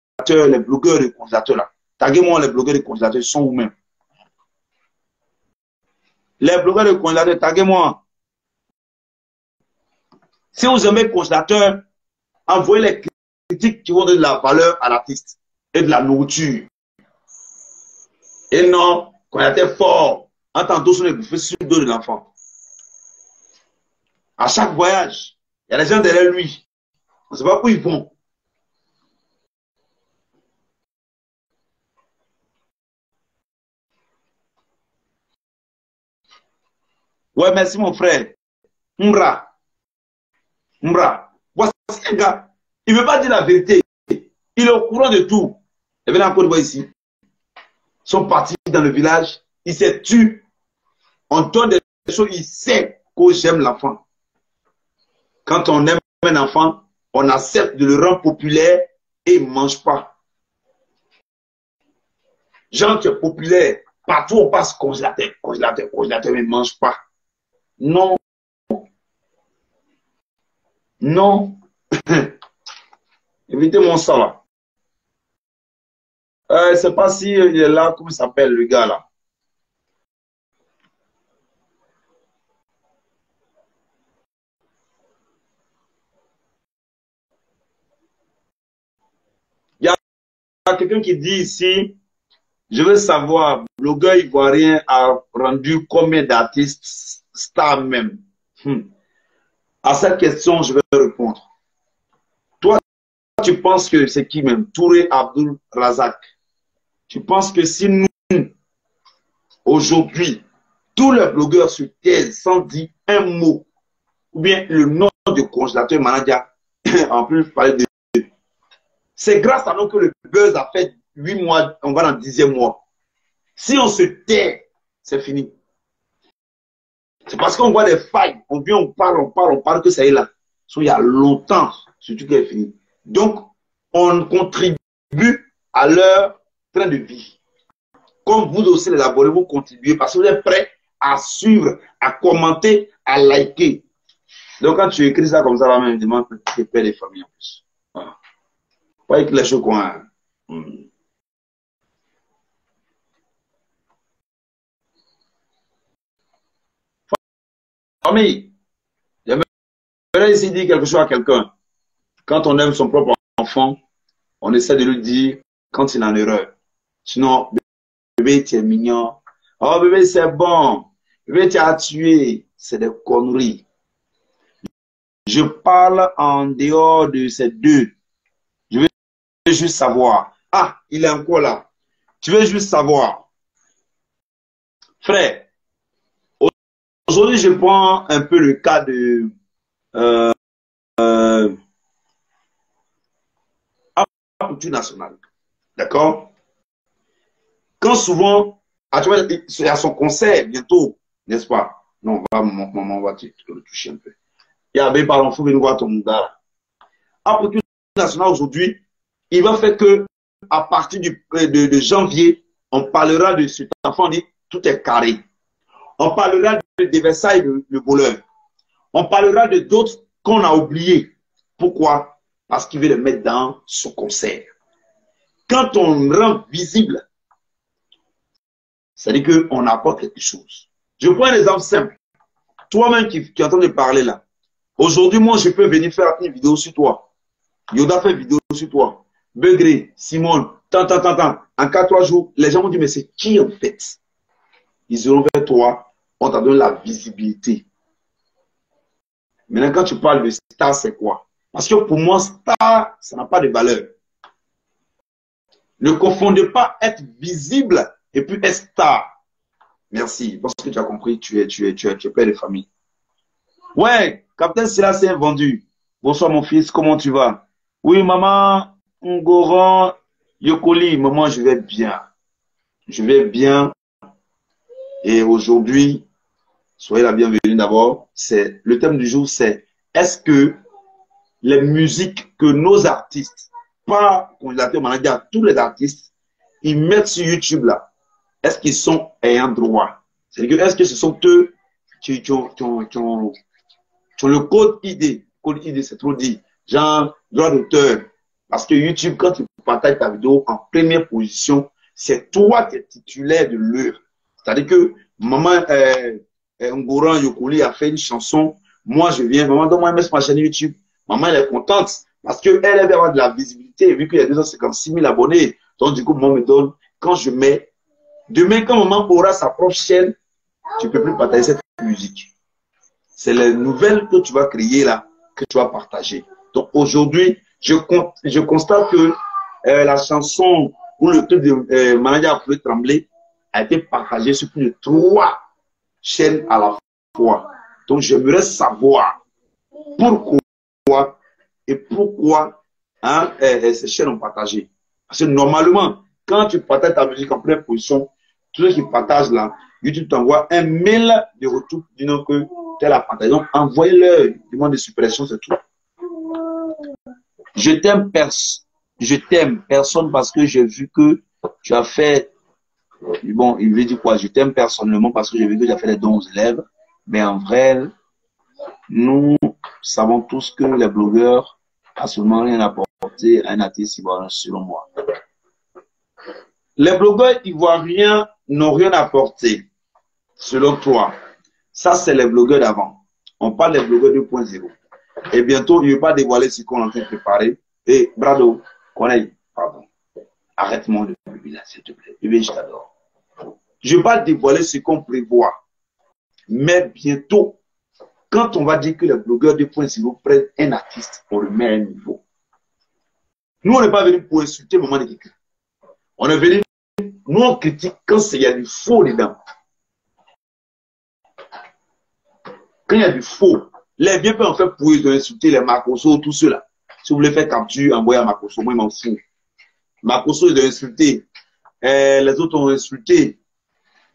les blogueurs de congélateur là, taguez-moi les blogueurs de congélateur, ils sont vous-même. Les blogueurs de congélateur, taguez-moi. Si vous aimez le congélateur, envoyez les critiques qui vont donner de la valeur à l'artiste et de la nourriture. Et non, congélateur fort, entendons sur les bouffées sur le dos de l'enfant. À chaque voyage, il y a des gens derrière lui. On ne sait pas où ils vont. Ouais, merci mon frère. Mbra. Voici un gars. Il ne veut pas dire la vérité. Il est au courant de tout. Il vient encore de voir ici. Ils sont partis dans le village. Il s'est tué. On donne des choses. Il sait que j'aime l'enfant. Quand on aime un enfant, on accepte de le rendre populaire et il ne mange pas. Jean, tu es populaire. Partout, on passe congélateur, congélateur, congélateur, mais il ne mange pas. Non. Non. Évitez mon sang là. Je ne sais pas si il est là, comment il s'appelle le gars là. Il y a quelqu'un qui dit ici, je veux savoir, blogueur ivoirien a rendu combien d'artistes stars même? À cette question, je vais répondre. Toi, tu penses que c'est qui même? Touré Abdul Razak. Tu penses que si nous, aujourd'hui, tous les blogueurs sur Terre sans dire un mot, ou bien le nom de congélateur Manadia, en plus, parler de... C'est grâce à nous que le buzz a fait 8 mois, on va dans le 10e mois. Si on se tait, c'est fini. C'est parce qu'on voit des failles. On vient, on parle que ça est là. Il y a longtemps, surtout qu'elle est fini. Donc, on contribue à leur train de vie. Comme vous aussi, les abonnés, vous contribuez parce que vous êtes prêts à suivre, à commenter, à liker. Donc, quand tu écris ça comme ça, là, même, demande que tu perds les familles en plus. Voilà. Pas écrire les choses quoi. Famille, j'aimerais essayer de dire quelque chose à quelqu'un. Quand on aime son propre enfant, on essaie de lui dire quand il est en erreur. Sinon, bébé, tu es mignon. Oh, bébé, c'est bon. Bébé, tu as tué. C'est des conneries. Je parle en dehors de ces deux. Je veux juste savoir. Ah, il est encore là. Tu veux juste savoir. Frère, aujourd'hui, je prends un peu le cas de culture nationale. D'accord? Quand souvent, il y a son concert bientôt, n'est-ce pas? Non, maman va te le toucher un peu. Il y a des parents, il faut venir voir ton gars. En culture nationale aujourd'hui, il va faire que à partir de janvier, on parlera de cet enfant, on dit tout est carré. On parlera de Versailles, le voleur. On parlera de d'autres qu'on a oubliés. Pourquoi? Parce qu'il veut les mettre dans son concert. Quand on rend visible, c'est-à-dire qu'on apporte quelque chose. Je prends un exemple simple. Toi-même qui es en train de parler là. Aujourd'hui, moi, je peux venir faire une vidéo sur toi. Yoda fait une vidéo sur toi. Begré, Simone, tant. En 4-3 jours, les gens vont dire, mais c'est qui en fait? Ils iront vers toi, on t'a donné la visibilité. Maintenant, quand tu parles de star, c'est quoi? Parce que pour moi, star, ça n'a pas de valeur. Ne confondez pas être visible et puis être star. Merci. Parce que tu as compris, tu es père de famille. Ouais, Captain Silas est vendu. Bonsoir mon fils, comment tu vas? Oui, maman, Ngoran, Yokoli, maman, je vais bien. Je vais bien. Et aujourd'hui, soyez la bienvenue d'abord. Le thème du jour, c'est est-ce que les musiques que nos artistes, pas congélateur manager, tous les artistes, ils mettent sur YouTube là, est-ce qu'ils sont ayant droit? C'est-à-dire, est-ce que ce sont eux qui ont le code ID? Code ID, c'est trop dit. Genre, droit d'auteur. Parce que YouTube, quand tu partages ta vidéo en première position, c'est toi qui es titulaire de l'œuvre. C'est-à-dire que maman Ngoran Yokoli a fait une chanson. Moi, je viens, maman, donne-moi un message sur ma chaîne YouTube. Maman, elle est contente parce qu'elle va avoir de la visibilité vu qu'il y a 256 000 abonnés. Donc, du coup, maman me donne, quand je mets, demain, quand maman aura sa propre chaîne, tu ne peux plus partager cette musique. C'est les nouvelles que tu vas créer là, que tu vas partager. Donc, aujourd'hui, je constate que la chanson ou le truc de Manager a trembler a été partagé sur plus de 3 chaînes à la fois. Donc, j'aimerais savoir pourquoi et pourquoi ces chaînes ont partagé. Parce que normalement, quand tu partages ta musique en première position, tous ceux qui partagent là, YouTube t'envoie un mail de retour disant que tu as la partagé. Donc, envoyez-leur une demande de suppression, c'est tout. Je t'aime personne parce que j'ai vu que tu as fait, bon, il veut dire quoi? Je t'aime personnellement parce que j'ai vu que tu as fait les dons aux élèves. Mais en vrai, nous savons tous que les blogueurs n'ont seulement rien apporté à un artiste ivoirien, selon moi. Les blogueurs ivoiriens n'ont rien apporté, selon toi. Ça, c'est les blogueurs d'avant. On parle des blogueurs 2.0. Et bientôt, il ne va pas dévoiler ce qu'on est en train de préparer. Et Brado, pardon. Arrête-moi de bébé là, s'il te plaît. Bébé, je t'adore. Je ne vais pas dévoiler ce qu'on prévoit. Mais bientôt, quand on va dire que les blogueurs 2.0 prennent un artiste pour le mettre à un niveau, nous, on n'est pas venu pour insulter le moment de quelqu'un. On est venu, nous, on critique quand il y a du faux dedans. Quand il y a du faux, les bienfaits en fait pour ils ont insulté les Makosso, tout cela. Si vous voulez faire capture, envoyez à Makosso, moi, je m'en fous. Makosso, ils ont insulté. Les autres ont insulté.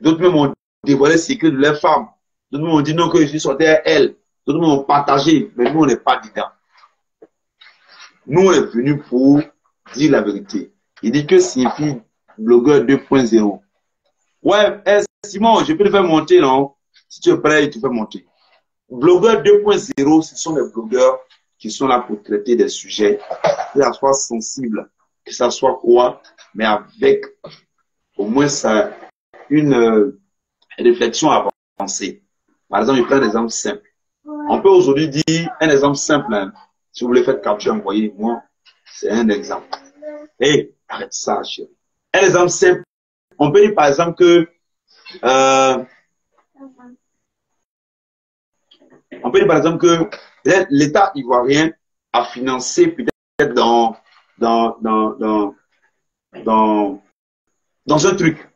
D'autres même ont dévoilé le secret de leurs femmes. D'autres même ont dit non, que je suis sorti à elle. D'autres même ont partagé. Mais nous, on n'est pas dedans. Nous, on est venus pour dire la vérité. Il dit que signifie blogueur 2.0. Ouais, Simon, je peux te faire monter, non? Si tu es prêt, il te fait monter. Blogueur 2.0, ce sont les blogueurs qui sont là pour traiter des sujets, que ça soit sensible, que ça soit quoi, mais avec au moins ça, une réflexion avancée. Par exemple, je prends un exemple simple. On peut aujourd'hui dire un exemple simple. Hein. Si vous voulez faire capture, envoyez moi. C'est un exemple. Hé, arrête ça, chérie. Un exemple simple. On peut dire par exemple que l'État ivoirien a financé peut-être dans un truc.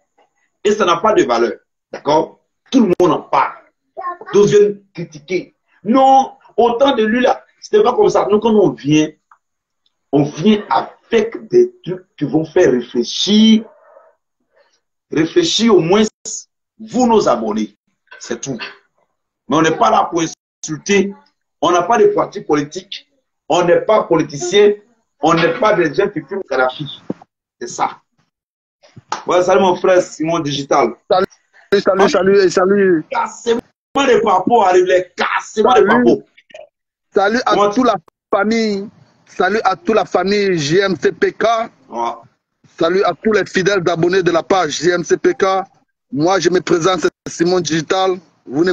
Et ça n'a pas de valeur. D'accord? Tout le monde en parle. D'autres viennent critiquer. Non, autant de lui là. C'était pas comme ça. Nous, quand on vient avec des trucs qui vont faire réfléchir. Réfléchir au moins, vous, nos abonnés. C'est tout. Mais on n'est pas là pour insulter. On n'a pas de parti politique. On n'est pas politicien. On n'est pas des gens qui fument Kadhafi. C'est ça. Ouais, salut mon frère Simon Digital. Salut. Cassez-moi les papos, arrivez. Cassez-moi les papos. Salut à toute la famille. Salut à toute la famille JMCPK. Ouais. Salut à tous les fidèles abonnés de la page JMCPK. Moi, je me présente, c'est Simon Digital. Vous ne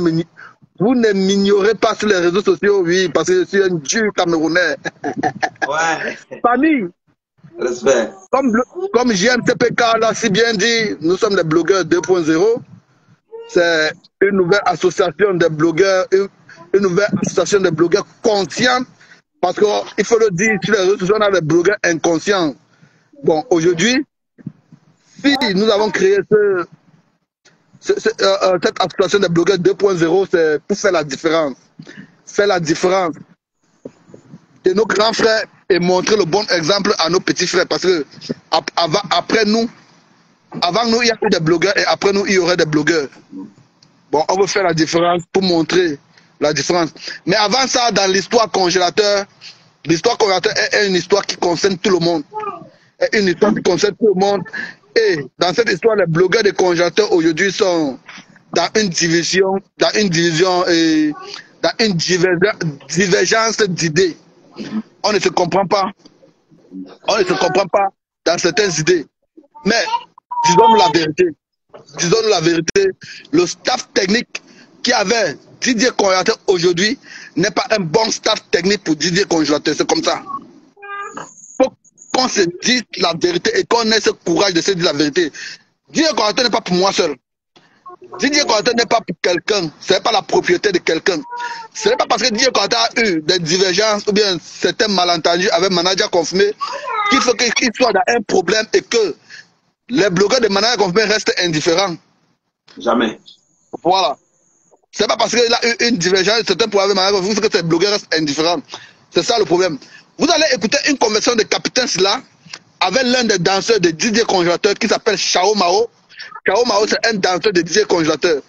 m'ignorez pas sur les réseaux sociaux, oui, parce que je suis un dur Camerounais. Ouais. Famille. Respect. Comme JMCPK l'a si bien dit, nous sommes les blogueurs 2.0. C'est une nouvelle association des blogueurs, une nouvelle association des blogueurs conscients. Parce qu'il faut le dire, sur les réseaux sociaux, on a des blogueurs inconscients. Bon, aujourd'hui, si nous avons créé cette association des blogueurs 2.0, c'est pour faire la différence. Faire la différence de nos grands frères et montrer le bon exemple à nos petits frères. Parce que avant nous, il y a eu des blogueurs et après nous, il y aurait des blogueurs. Bon, on veut faire la différence pour montrer la différence. Mais avant ça, dans l'histoire congélateur est une histoire qui concerne tout le monde. Est une histoire qui concerne tout le monde. Et dans cette histoire, les blogueurs des congélateurs aujourd'hui sont dans une division et dans une divergence d'idées. On ne se comprend pas. On ne se comprend pas dans certaines idées. Mais disons-nous la vérité. Disons-nous la vérité. Le staff technique qui avait Didier Congélateur aujourd'hui n'est pas un bon staff technique pour Didier Congélateur. C'est comme ça. Faut qu'on se dise la vérité et qu'on ait ce courage de se dire la vérité. Didier Congélateur n'est pas pour moi seul. Didier Congélateur n'est pas pour quelqu'un. Ce n'est pas la propriété de quelqu'un. Ce n'est pas parce que Didier Congélateur a eu des divergences ou bien certains malentendus avec manager confirmé qu'il faut qu'il soit dans un problème et que les blogueurs de manager confirmé restent indifférents. Jamais. Voilà. C'est pas parce qu'il a eu une divergence de certains problèmes avec manager confirmé que ces blogueurs restent indifférents. C'est ça le problème. Vous allez écouter une conversation de Capitaine Silla avec l'un des danseurs de Didier Congélateur qui s'appelle Chao Mao. Chao Mao, c'est un danseur de Didier Congélateur.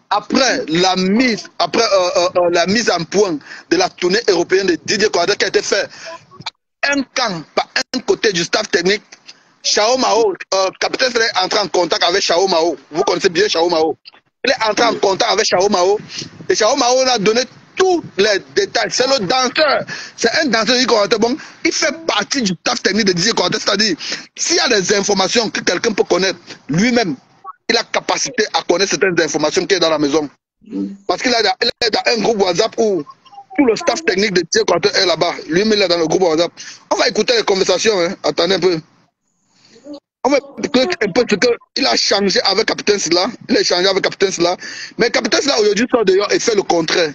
Après la mise en point de la tournée européenne de Didier Congélateur qui a été faite un camp, par un côté du staff technique, Chao Mao, capitaine Sélé est entré en contact avec Chao Mao. Vous connaissez bien Chao Mao. Il est entré en contact avec Chao Mao. Et Chao Mao a donné tous les détails. C'est le danseur. C'est un danseur de Koraté. Bon, il fait partie du staff technique de Didier Koraté. C'est-à-dire, s'il y a des informations que quelqu'un peut connaître, lui-même, il a capacité à connaître certaines informations qui est dans la maison. Parce qu'il est dans un groupe WhatsApp où tout le staff technique de Didier Koraté est là-bas. Lui-même, il est dans le groupe WhatsApp. On va écouter les conversations. Hein. Attendez un peu. On va écouter un peu ce qu'il a changé avec Capitaine Silla. Il a changé avec Capitaine Silla. Mais Capitaine Silla, aujourd'hui, sort dehors et fait le contraire.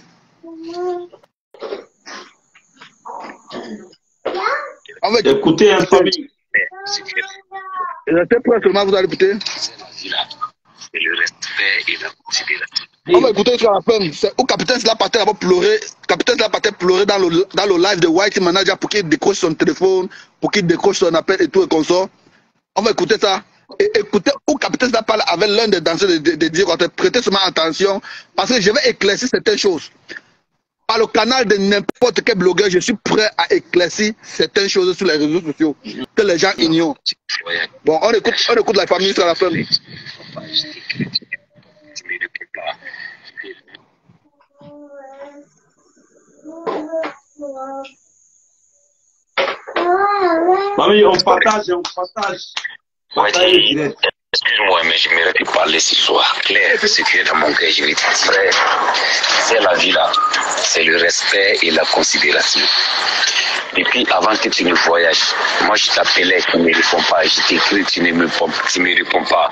On va écoutez un peu. Restez prêts seulement, vous allez écouter. Et le respect et la considération. On va écouter jusqu'à la fin. C'est où Capitaine Silla partait là-bas pleurer. Capitaine Silla partait pleurer dans le live de White Manager pour qu'il décroche son téléphone, pour qu'il décroche son appel et tout et consort. On va écouter ça. Et écoutez où Capitaine Silla parle avec l'un des danseurs de dire prêtez seulement attention parce que je vais éclaircir certaines choses. Par le canal de n'importe quel blogueur, je suis prêt à éclaircir certaines choses sur les réseaux sociaux que les gens ignorent. Bon, on écoute la famille jusqu'à la fin. Mamie, on partage. Excuse-moi, mais je mérite de parler ce soir. Clair, ce qui est dans mon cœur, je vais dire, frère, c'est la vie là. C'est le respect et la considération. Depuis avant que tu ne voyages, moi je t'appelais, tu ne me réponds pas. Je t'écris, tu ne me réponds pas.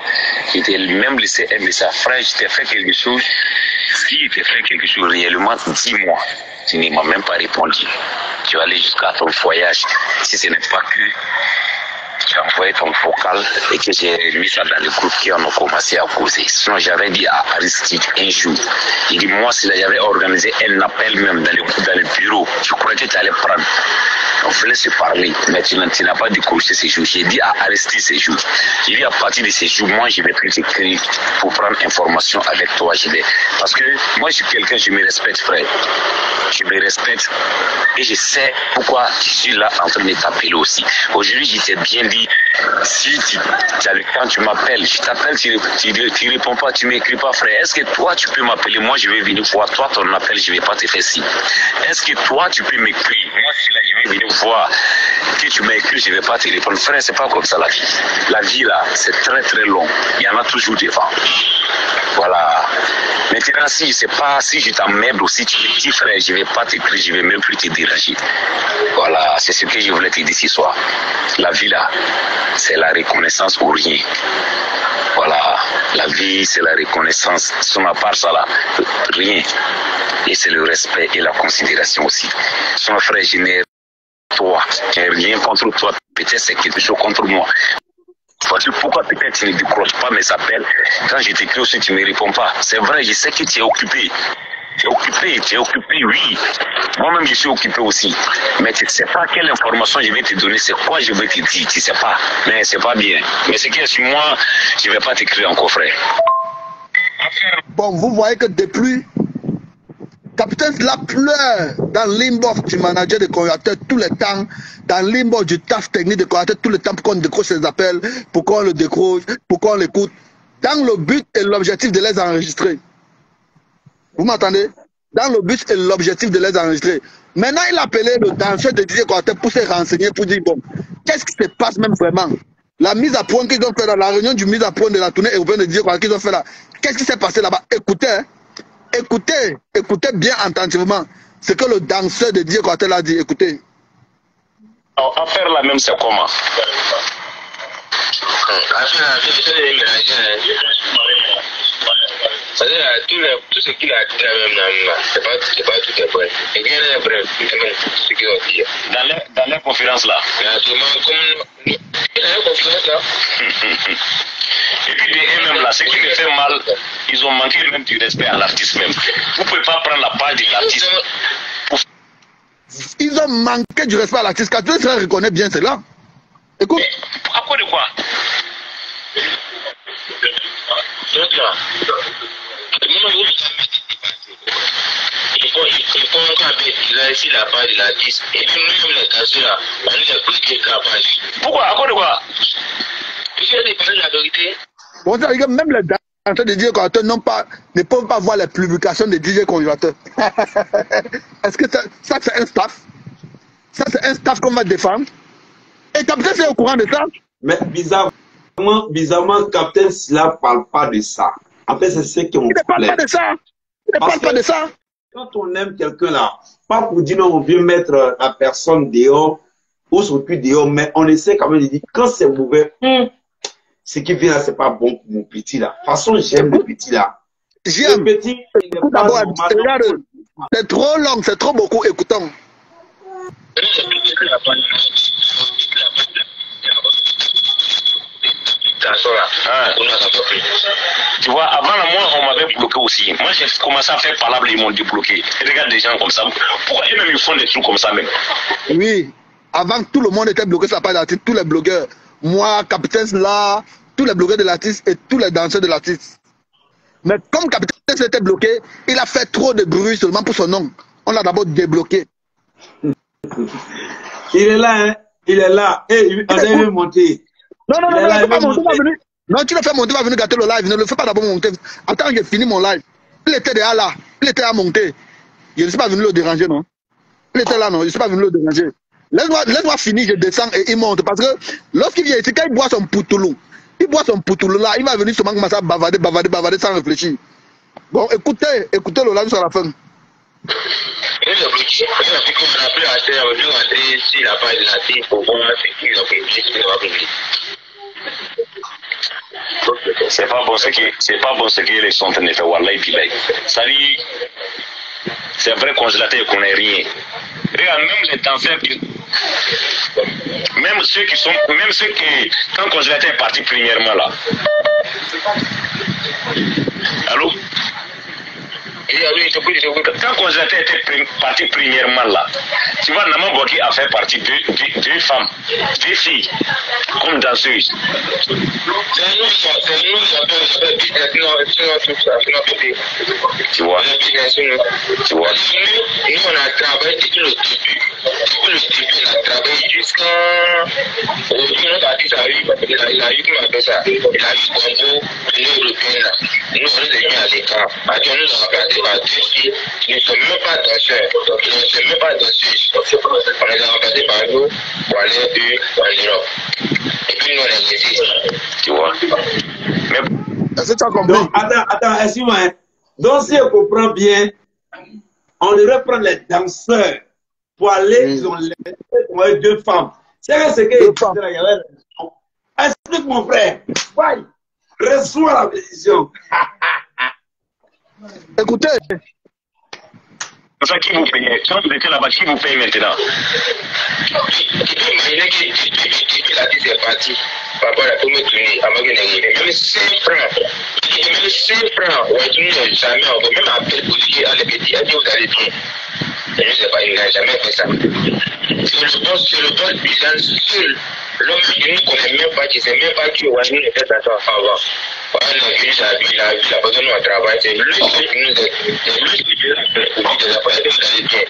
Je t'ai même laissé un message. Frère, je t'ai fait quelque chose. Si je t'ai fait quelque chose réellement, dis-moi. Tu ne m'as même pas répondu. Tu vas aller jusqu'à ton voyage. Si ce n'est pas que tu as envoyé ton vocal et que j'ai mis ça dans le groupe qui en ont commencé à causer. Sinon, j'avais dit à Aristide un jour, il dit, moi, si j'avais organisé un appel même dans le bureau, je croyais que tu allais prendre. On voulait se parler, mais tu n'as pas décroché ces jours. J'ai dit à Aristide ces jours. J'ai dit à partir de ces jours, moi, je vais plus t'écrire pour prendre information avec toi. Parce que moi, je suis quelqu'un, je me respecte, frère. Je me respecte et je sais pourquoi je suis là en train de t'appeler aussi. Aujourd'hui, je t'ai bien dit, si tu as le temps, tu m'appelles. Je t'appelle, tu ne réponds pas, tu ne m'écris pas, frère. Est-ce que toi, tu peux m'appeler? Moi, je vais venir voir toi, ton appel, je ne vais pas te faire si. Est-ce que toi, tu peux m'écrire? Moi, je suis là, je vais venir voir que tu m'as écrit, je ne vais pas te répondre. Frère, c'est pas comme ça la vie. La vie là, c'est très très long. Il y en a toujours devant. Voilà. Maintenant, si je sais pas, si je t'emmerde aussi, tu me dis, frère, je ne vais pas t'écrire, je ne vais même plus te déranger. Voilà, c'est ce que je voulais te dire ce soir. La vie là, c'est la reconnaissance ou rien. Voilà, la vie, c'est la reconnaissance. Sur à part ça là, rien. Et c'est le respect et la considération aussi. Son frère, je n'ai rien contre toi. Peut-être c'est quelque chose contre moi. Pourquoi peut-être tu ne décroches pas mes appels? Quand je t'écris aussi, tu ne me réponds pas. C'est vrai, je sais que tu es occupé. Tu es occupé, oui. Moi-même, je suis occupé aussi. Mais tu ne sais pas quelle information je vais te donner, c'est quoi je vais te dire, tu ne sais pas. Mais c'est pas bien. Mais ce qui est sur moi, je ne vais pas t'écrire encore, frère. Bon, vous voyez que depuis, Capitaine Silla pleure dans l'inbox du manager de Koraté tout le temps, dans l'inbox du staff technique de Koraté tout le temps pour qu'on décroche ses appels, pour qu'on le décroche, pour qu'on l'écoute, dans le but et l'objectif de les enregistrer. Vous m'entendez? Dans le but et l'objectif de les enregistrer. Maintenant, il a appelé le danseur de Didier Koraté pour se renseigner, pour dire, bon, qu'est-ce qui se passe même vraiment? La mise à point qu'ils ont fait là, la réunion du mise à point de la tournée européenne de Didier Koraté qu'ils ont fait là, qu'est-ce qui s'est passé là-bas? Écoutez, hein? Écoutez bien attentivement ce que le danseur de Didier Koraté a dit. Écoutez. Alors, affaire la même, c'est comment? Tout ce qu'il a dit là, c'est pas tout est vrai. Et rien n'est vrai, ce qu'il a dit. Dans les conférences là. Dans les conférences là. Et puis eux-mêmes là, ce qui me fait mal, ils ont manqué même du respect à l'artiste même. Vous ne pouvez pas prendre la part de l'artiste. Ils ont manqué du respect à l'artiste. Capitaine Silla reconnaît bien cela. Écoute. À quoi de quoi? il faut encore un peu tirer sur la page de l'artiste. Et puis nous-mêmes les danseurs là, on nous a bloqué la page. Pourquoi? À cause de quoi? Parce qu'il y a des parler de la vérité. Bon, ça veut dire même les danseurs de DJ conservateurs ne peuvent pas voir les publications des DJ conservateurs. Est-ce que ça c'est un staff? Ça c'est un staff qu'on va défendre? Et Captain c'est au courant de ça? Mais bizarrement, Captain Silla ne parle pas de ça. En fait, c'est ce qui est mon problème. Il ne parle pas de ça. Il ne parle pas de ça. Quand on aime quelqu'un là, pas pour dire non, on veut mettre la personne dehors ou s'occuper dehors, mais on essaie quand même de dire quand c'est mauvais, ce qui vient là, c'est pas bon pour mon petit là. De toute façon, j'aime le petit là. J'aime. Le petit, il n'est pas normal. C'est trop long, c'est trop beaucoup. Écoutons. Tu vois, avant moi, on m'avait bloqué aussi. Moi, j'ai commencé à faire parler, ils m'ont débloqué. Et regarde des gens comme ça. Pourquoi eux-mêmes ils font des trucs comme ça même? Oui, avant tout le monde était bloqué sur la page d'artiste, tous les blogueurs. Moi, Capitaine là, tous les blogueurs de l'artiste et tous les danseurs de l'artiste. Mais comme Capitaine était bloqué, il a fait trop de bruit seulement pour son nom. On l'a d'abord débloqué. Il est là, hein? Il est là. Et on est monté. Non, il ne faut pas monter, va venir. Non, tu le fais monter, va venir gâter le live. Ne le fais pas d'abord monter. Attends, j'ai fini mon live. Il était déjà là. Il était à monter. Je ne suis pas venu le déranger, non? Il était là, non? Je ne suis pas venu le déranger. Laisse-moi finir, je descends et il monte. Parce que lorsqu'il vient ici, quand il boit son poutoulou, là, il va venir seulement commencer à bavarder sans réfléchir. Bon, écoutez le live sur la fin. C'est pas bon ce qu'ils sont en train de faire. Wallahi billahi. Ça dit, c'est un vrai congélateur qu'on n'a rien. Regarde, même les danseurs, même ceux qui, quand le congélateur est parti premièrement là. Allô? Quand le congélateur était parti premièrement là, tu vois, Naman Boki a fait partie de deux femmes, deux filles, comme danseuses. Tu vois? Nous, on a travaillé depuis le début. Depuis le début, on a travaillé jusqu'à. Notre artiste a eu, il a eu, comment on appelle ça? Il a eu Congo, l'Union européenne là. Nous, on les a mis à l'écart. Nous avons regardé par deux filles qui ne sont même pas danseurs, qui ne sont même pas danseuses. On les a regardés par nous pour aller eux en Europe. Et puis nous, on les laissé. Tu vois? Mais. Est-ce que tu as compris? Donc, attends, excuse-moi. Hein. Donc, si on comprend bien, on devrait prendre les danseurs pour aller, ils ont les deux femmes. C'est que c'est que explique mon frère. Ouais. Reçois la décision. Écoutez. Ça, qui vous paye? Quand vous étiez là-bas, qui vous paye maintenant? Tu peux imaginer que la tête est partie. Papa, la première tournée, avant qu'elle n'arrive. Même 5 francs. Même 5 francs. Ouais, tu n'as jamais envoyé. Même après le policier, à l'épétit, a dit vous allez bien. Je ne sais pas, il n'a jamais fait ça. C'est le boss Bilan seul. L'homme qui ne connaît même pas, qui ne sait même pas qui Washington était d'accord avant. Il a besoin de notre travail. C'est lui qui nous a dit des affaires de la bien.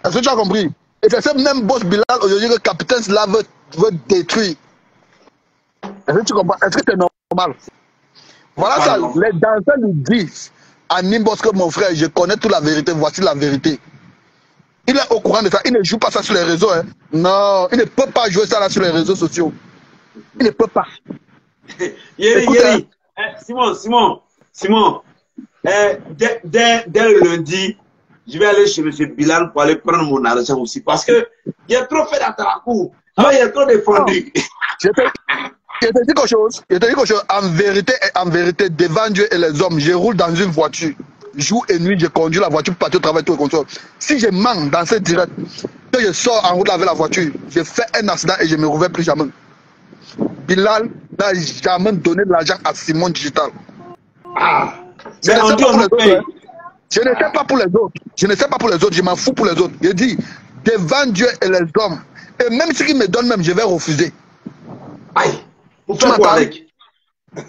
Est-ce que tu as compris? Et c'est ce même boss Bilal aujourd'hui que le capitaine là veut détruire. Est-ce que tu comprends? Est-ce que c'est normal? Voilà ça, les danseurs nous disent à Nimbos que mon frère, je connais toute la vérité, voici la vérité. Il est au courant de ça, il ne joue pas ça sur les réseaux. Hein. Non, il ne peut pas jouer ça là sur les réseaux sociaux. Il ne peut pas. Yeri, Simon, dès le lundi, je vais aller chez M. Bilal pour aller prendre mon argent aussi. Parce que il a trop fait d'attracoup. Il a trop défendu. Je te dis quelque chose. En vérité, devant Dieu et les hommes, je roule dans une voiture. Jour et nuit, je conduis la voiture pour partir au travail, tout le contrôle. Si je manque dans cette direct, que je sors en route avec la voiture, je fais un accident et je ne me réveille plus jamais. Bilal n'a jamais donné de l'argent à Simon Digital. Je ne sais pas pour les autres. Je m'en fous pour les autres. Je dis, devant Dieu et les hommes. Et même ce qu'ils me donnent, même, je vais refuser. Aïe, vous faites quoi avec?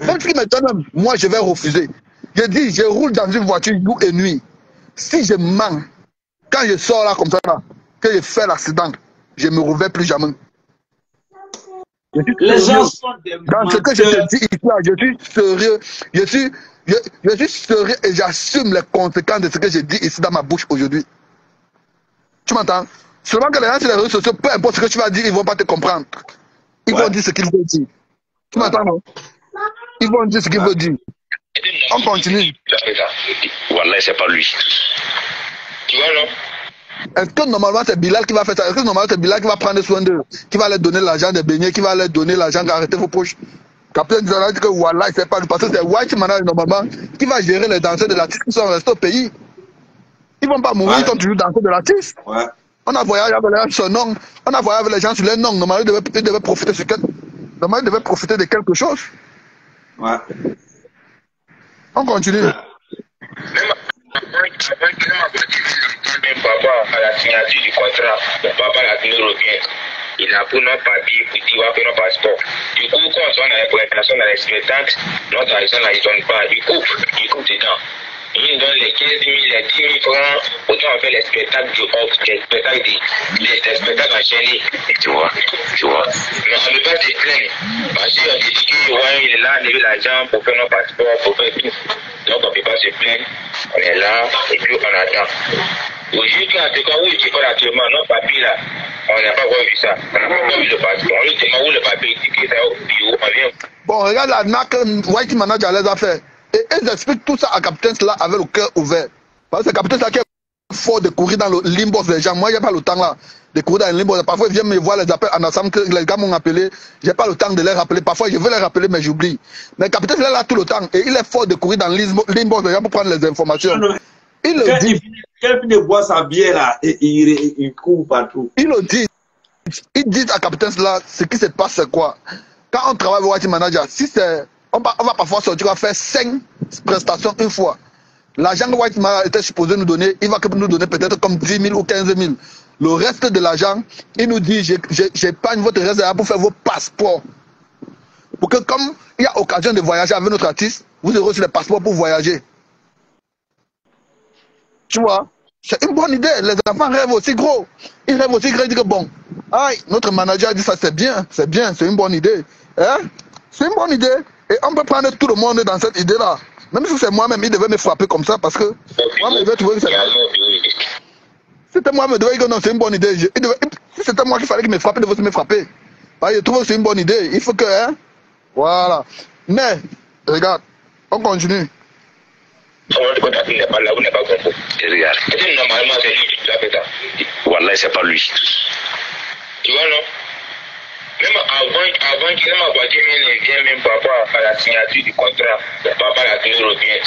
Même ce qui m'étonne, moi, je vais refuser. Je dis, je roule dans une voiture jour et nuit. Si je mens, quand je sors là comme ça, là, que je fais l'accident, je ne me réveille plus jamais. Les gens sont des dans ce que je te dis ici, là, je suis sérieux. Je suis sérieux et j'assume les conséquences de ce que je dis ici dans ma bouche aujourd'hui. Tu m'entends? Seulement que les gens sur les réseaux sociaux, peu importe ce que tu vas dire, ils ne vont pas te comprendre. Ils vont dire ce qu'ils veulent dire. Tu m'entends, non? Ils vont dire ce qu'ils veulent dire. On continue. Wallah, c'est pas lui. Tu vois, non? Est-ce que normalement c'est Bilal qui va faire ça? Est-ce que normalement c'est Bilal qui va prendre soin d'eux? Qui va leur donner l'argent des beignets? Qui va leur donner l'argent d'arrêter vos poches? Capitaine Zara dit que Wallah, c'est pas lui. Parce que c'est White Manage normalement qui va gérer les danseurs de l'artiste qui sont restés au pays. Ils vont pas mourir, ils sont toujours danseurs de l'artiste. Ouais. On a voyagé avec son nom, on a voyagé avec les gens sur les noms. Normalement, ils devaient profiter sur quelque... Normalement, ils devaient profiter de quelque chose. Ouais. On continue. Même papa, à la signature du contrat, le papa l'a tenu revient. Il a pris notre papier, puis il va faire notre passeport. Du coup, quand on a l'implantation dans les spectacles, notre argent là, il donne pas. Il coupe dedans. Il donne les 15 000, les 10 000 francs, autant on fait les spectacles du off, les spectacles enchaînés. Tu vois. Mais on ne peut pas se plaindre. Parce qu'on dit qu'il est là, il a l'argent pour faire nos passeports, pour faire tout. Donc on ne peut pas se plaindre. On est là, et puis on attend. Aujourd'hui, en tout cas, où il faut actuellement, nos papiers là, on n'a pas vu ça. On n'a pas vu le passeport. On lui demande où le papier est écrit, ça au bureau, on vient. Bon, regarde la NAC, White Manager les a fait. Et ils expliquent tout ça à Capitaine là avec le cœur ouvert. Parce que c'est Capitaine là qui est fort de courir dans le limbo des gens. Moi, j'ai pas le temps là de courir dans le limbo. Parfois, ils viennent me voir les appels en ensemble que les gars m'ont appelé. J'ai pas le temps de les rappeler. Parfois, je veux les rappeler, mais j'oublie. Mais Capitaine là tout le temps. Et il est fort de courir dans le limbo des gens pour prendre les informations. Il le dit. Quand il boit sa bière là, et il court partout. Il le dit. Il dit à Capitaine là, ce qui se passe, c'est quoi? Quand on travaille avec White Manager, si c'est... On va parfois sortir, on va faire 5 prestations une fois. L'argent que White Manager était supposé nous donner, il va nous donner peut-être comme 10 000 ou 15 000. Le reste de l'argent, il nous dit, j'épargne votre reste pour faire vos passeports. Pour que comme il y a occasion de voyager avec notre artiste, vous aurez aussi les passeports pour voyager. Tu vois, c'est une bonne idée. Les enfants rêvent aussi gros. Ils rêvent aussi gros. Ils disent que bon, aïe, notre manager dit ça, c'est bien, c'est une bonne idée. Hein? C'est une bonne idée. Et on peut prendre tout le monde dans cette idée-là. Même si c'est moi-même, il devait me frapper comme ça parce que moi, je devais trouver que c'est... C'était moi, je devais dire que non, c'est une bonne idée. Si c'était moi qu'il fallait qu'il me frappe, il devait me frapper. Parce que je trouve que c'est une bonne idée. Il faut que... Hein? Voilà. Mais, regarde, on continue. Normalement, c'est lui qui l'a fait ça. Wallah, c'est pas lui. Tu vois, non? Même avant qu'il m'a voiture ne vient même papa à la signature du contrat, le papa l'a tenu revient.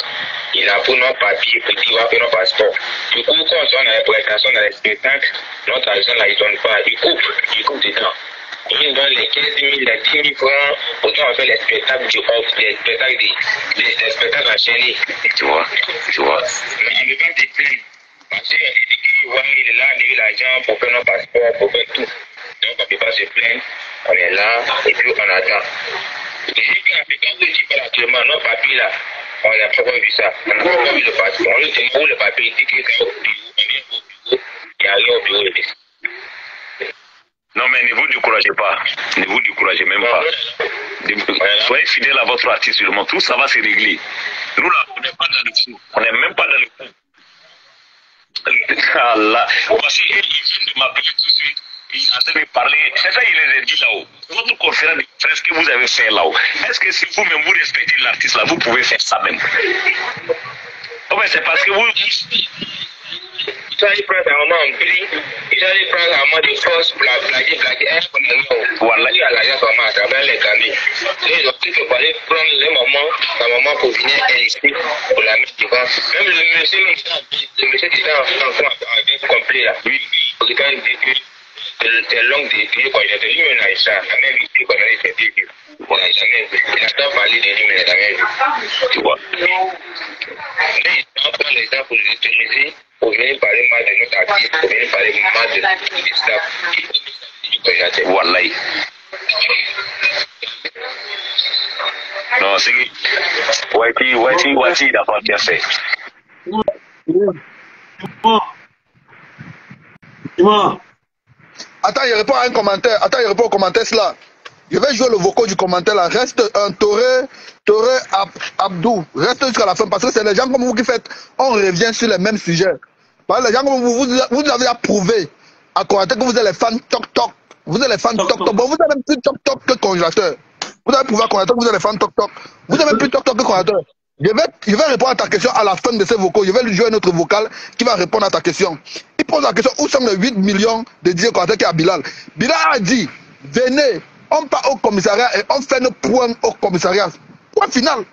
Il a pris nos papiers, puis il va faire nos passeports. Du coup, quand on a l'implantation dans les spectacles, notre argent là, il donne pas. Il coupe dedans. Il donne les 15 000, les 10 000 francs, autant on fait les spectacles du off, les spectacles enchaînés. Tu vois. Mais on ne peut pas te plaindre. Parce qu'il dit qu'il est là, il a l'argent pour faire nos passeports, pour faire tout. Donc on ne peut pas se plaindre, on est là et puis on attend. Et jusqu'à quand vous dites actuellement, nos papiers là, on n'a pas vu ça. On n'a pas vu le passeport. On lui demande où le papier, il dit qu'il est au bureau, on vient au bureau, il n'y a rien au bureau. Non mais ne vous découragez pas, ne vous découragez même pas. Soyez fidèles à votre artiste seulement, tout ça va se régler. Nous là, on n'est pas dans le fou, on n'est même pas dans le fou. Allah, voici, il vient de m'appeler tout de suite. Il a de parler, c'est ça il les a dit là-haut. Votre conférence de presse que vous avez fait là-haut, est-ce que si vous-même vous respectez l'artiste là, vous pouvez faire ça même? Oh mais c'est parce que vous... Il allait prendre un moment en gris, il allait prendre un moment de force, blaguer, voilà. Il a l'argent vraiment à travers les camis. Ils ont dit qu'il fallait prendre un moment pour venir ici, pour la mettre devant. Même le monsieur qui était en complet là, lui, quand il dit que c'est long de dire quoi, il a dit lui, il a ça, même ici, qu'on a dit c'est vieux. On n'a jamais vu. Il a tant parlé de lui, mais il n'a jamais vu. Tu vois. Mais il prend les gens pour les utiliser, pour venir parler mal de notre artiste, pour venir parler mal de staff. Wallahi. Non, c'est que Wati, il n'a pas bien fait. Attends, il répond à un commentaire. Attends, il répond au commentaire cela. Je vais jouer le vocal du commentaire là. Reste un Toré Abdou. Reste jusqu'à la fin parce que c'est les gens comme vous qui faites. On revient sur les mêmes sujets. Parce que les gens comme vous avez prouvé à commenter que vous êtes les fans toc-toc. Vous êtes les fans toc-toc. Bon, vous avez même plus toc-toc que congélateur. Vous avez prouvé à commenter que vous êtes les fans toc-toc. Vous avez même plus toc-toc que congélateur. Je vais répondre à ta question à la fin de ces vocaux. Je vais lui jouer notre vocal qui va répondre à ta question. Il pose la question, où sont les 8 millions dédiés qui à Bilal? Bilal a dit, venez, on part au commissariat et on fait nos points au commissariat. Point final.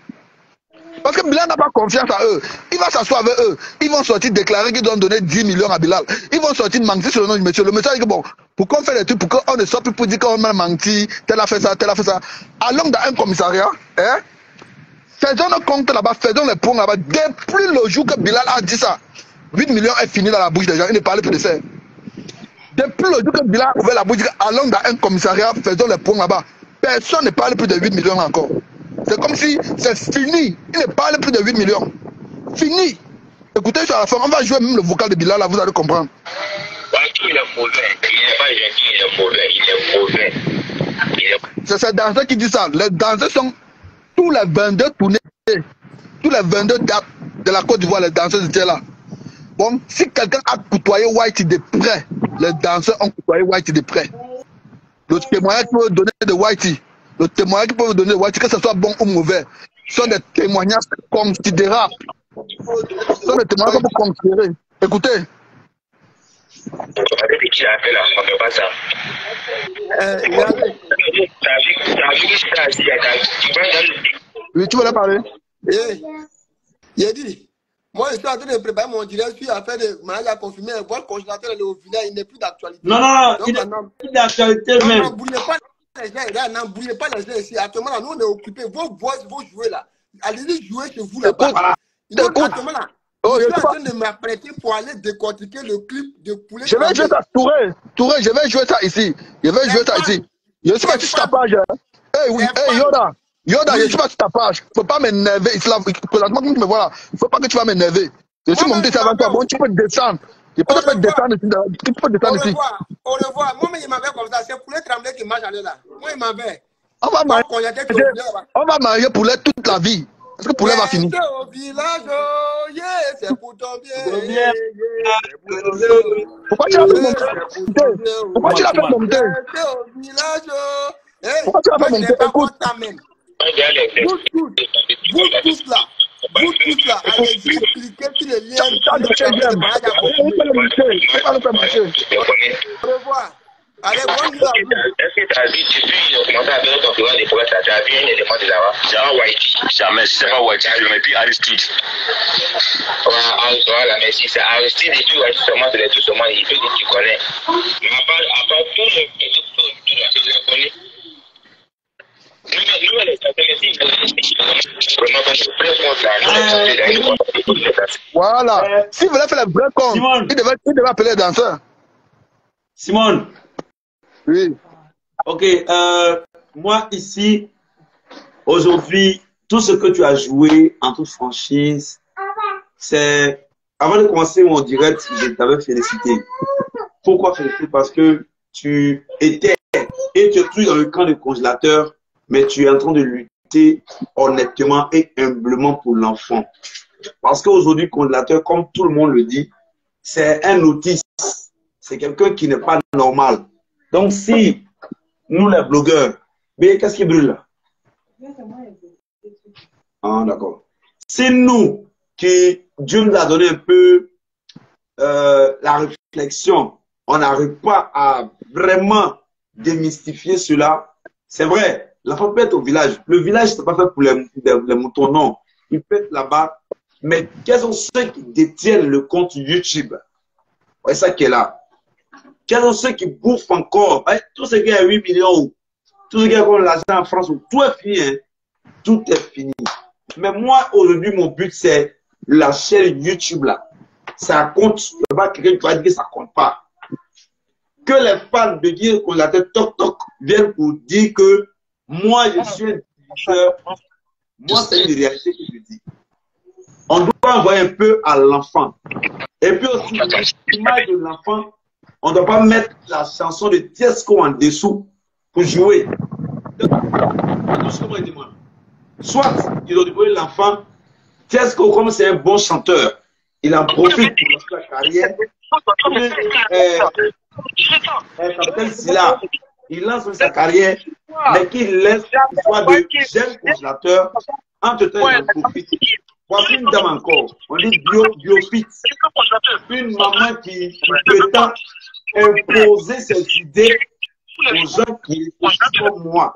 Parce que Bilal n'a pas confiance à eux. Il va s'asseoir avec eux. Ils vont sortir déclarer qu'ils doivent donner 10 millions à Bilal. Ils vont sortir mentir sur le nom du monsieur. Le monsieur dit que bon, pourquoi on fait des trucs pour qu'on ne sorte plus pour dire qu'on a menti, tel a fait ça, tel a fait ça. Allons dans un commissariat, hein? Faisons nos comptes là-bas, faisons les points là-bas. Depuis le jour que Bilal a dit ça, 8 millions est fini dans la bouche des gens. Il ne parlait plus de ça. Depuis le jour que Bilal a ouvert la bouche, allons dans un commissariat, faisons les points là-bas. Personne ne parle plus de 8 millions encore. C'est comme si c'est fini. Il ne parle plus de 8 millions. Fini. Écoutez sur la fin, on va jouer même le vocal de Bilal là, vous allez comprendre. Il est mauvais. Il n'est pas gentil, il est mauvais. Il est mauvais. C'est ces danseurs qui disent ça. Les danseurs sont tous les 22 tournées, tous les 22 dates de la Côte d'Ivoire, les danseurs étaient là. Bon, si quelqu'un a côtoyé Whitey de près, les danseurs ont côtoyé Whitey de près. Le témoignage qu'ils peuvent donner de Whitey, le témoignage qu'ils peuvent donner de Whitey, que ce soit bon ou mauvais, sont des témoignages considérables. Ce sont des témoignages qu'on peut considérer. Écoutez. Depuis qu'il a fait là, on ne fait pas ça. Oui, tu voulais parler? Il a dit, moi je suis en train de préparer mon direct, je suis en train de mariage à confirmer, voir le congélateur est au village, il n'est plus d'actualité. Non, il n'est plus d'actualité même. N'embrouillez pas les gens, n'embrouillez pas les gens ici. Actuellement, là, nous on est occupés, vos jouer là. Allez-y jouer chez vous là-bas. Voilà. Actuellement là. Je suis en train de m'apprêter pour aller décortiquer le clip de poulet. Je vais jouer ça, Touré, je vais jouer ça ici. Je vais jouer ça ici. Je ne suis pas sur ta page. Hey, Yoda, je ne suis pas sur ta page. Il ne faut pas m'énerver. Présentement, comme tu me vois là, il ne faut pas que tu vas m'énerver. Je suis monté avant toi. Bon, tu peux descendre. Je peux te descendre ici. Tu peux descendre ici. Au revoir. Moi, il m'avait comme ça. C'est poulet tremblé qui marche allé là. Moi, il m'avait. On va marier poulet toute la vie. Est-ce que poulet va finir? Au village, c'est pour ton bien. Pourquoi tu l'as fait monter? Pourquoi tu l'as fait monter? Au village, pourquoi tu l'as fait monter? Écoute. Vous tous là, allez-y cliquer sur les liens. Au revoir. Allez, bonne nuit à vous. Est-ce que tu as dit, tu commences à donner ton programme des progrès, tu as vu un élément de là-bas? Genre Whitey. Jamais, je ne sais pas Whitey, je mets plus Aristide. Voilà, merci. C'est Aristide et puis Whitey seulement, c'est les deux seulement, il peut dire que tu connais. Mais à part tout le tu le connais. Nous, les voilà. S'il voulait faire le vrai compte, il devait appeler les danseurs. Simone. Oui. Ok, moi ici, aujourd'hui, tout ce que tu as joué en toute franchise, c'est... Avant de commencer mon direct, je t'avais félicité. Pourquoi féliciter? Parce que tu étais et tu es toujours dans le camp des congélateurs, mais tu es en train de lutter honnêtement et humblement pour l'enfant. Parce qu'aujourd'hui, congélateur, comme tout le monde le dit, c'est un autiste. C'est quelqu'un qui n'est pas normal. Donc si nous les blogueurs, mais qu'est-ce qui brûle là? Ah d'accord. Si nous, qui Dieu nous a donné un peu la réflexion, on n'arrive pas à vraiment démystifier cela. C'est vrai, l'enfant peut être au village. Le village, c'est pas fait pour les moutons, non. Il peut être là-bas. Mais quels sont ceux qui détiennent le compte YouTube? C'est ça qui est là. Quels sont ceux qui bouffent encore? Tout ce qui est à 8 millions, tout ce qui est comme l'argent en France, tout est fini. Hein? Tout est fini. Mais moi, aujourd'hui, mon but, c'est la chaîne YouTube là. Ça compte. Il n'y a pas quelqu'un qui va dire que ça ne compte pas. Que les fans de dire qu'on la tête toc toc viennent pour dire que moi, je suis un diffuseur Moi, c'est une réalité que je dis. On doit envoyer un peu à l'enfant. Et puis aussi, l'image de l'enfant, on ne doit pas mettre la chanson de Tiesco en dessous pour jouer. Soit, ils ont découvert l'enfant, Tiesco, comme c'est un bon chanteur, il en profite pour lancer la carrière. Capitaine Silla, il lance sa carrière, mais qu'il laisse l'histoire de jeunes congélateurs. Entre-temps, il en profite. Voici une dame encore, on dit biofit. Une maman qui prétend imposer ses idées aux gens qui réfléchissent comme moi.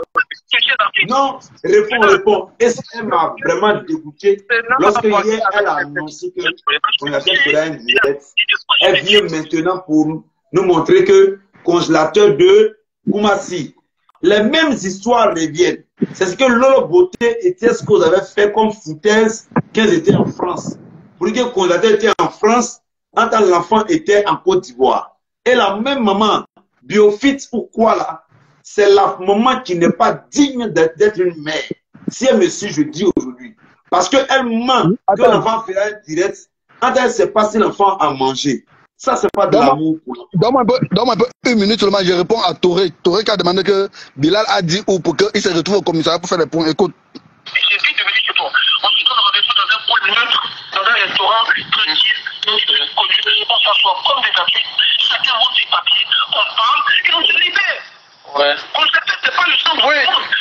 Non, réponds. Est-ce qu'elle m'a vraiment dégoûté lorsque hier elle a annoncé que congélateur serait un direct? Elle vient maintenant pour nous montrer que congélateur de Koumassi. Les mêmes histoires reviennent. C'est ce que Lolo Beauté et Tiesco avaient fait comme foutaise quand ils étaient en France. Pour dire que le congélateur était en France, en tant que l'enfant était en Côte d'Ivoire. Et la même maman, Biofit ou quoi là, c'est la maman qui n'est pas digne d'être une mère. Si elle me suit, je dis aujourd'hui. Parce qu'elle ment que l'enfant fera un direct quand elle ne sait pas si l'enfant a mangé. Ça, c'est pas de l'amour. Donne-moi un peu une minute seulement, je réponds à Touré. Touré qui a demandé que Bilal a dit où pour qu'il se retrouve au commissariat pour faire les points. Écoute. J'ai dit de venir chez toi. On se donne rendez-vous dans un point neutre, dans un restaurant tranquille, on s'assoit comme des adultes, chacun monte ses papiers, on parle et on se libère. Ouais. On se fait, c'est pas le sang du monde.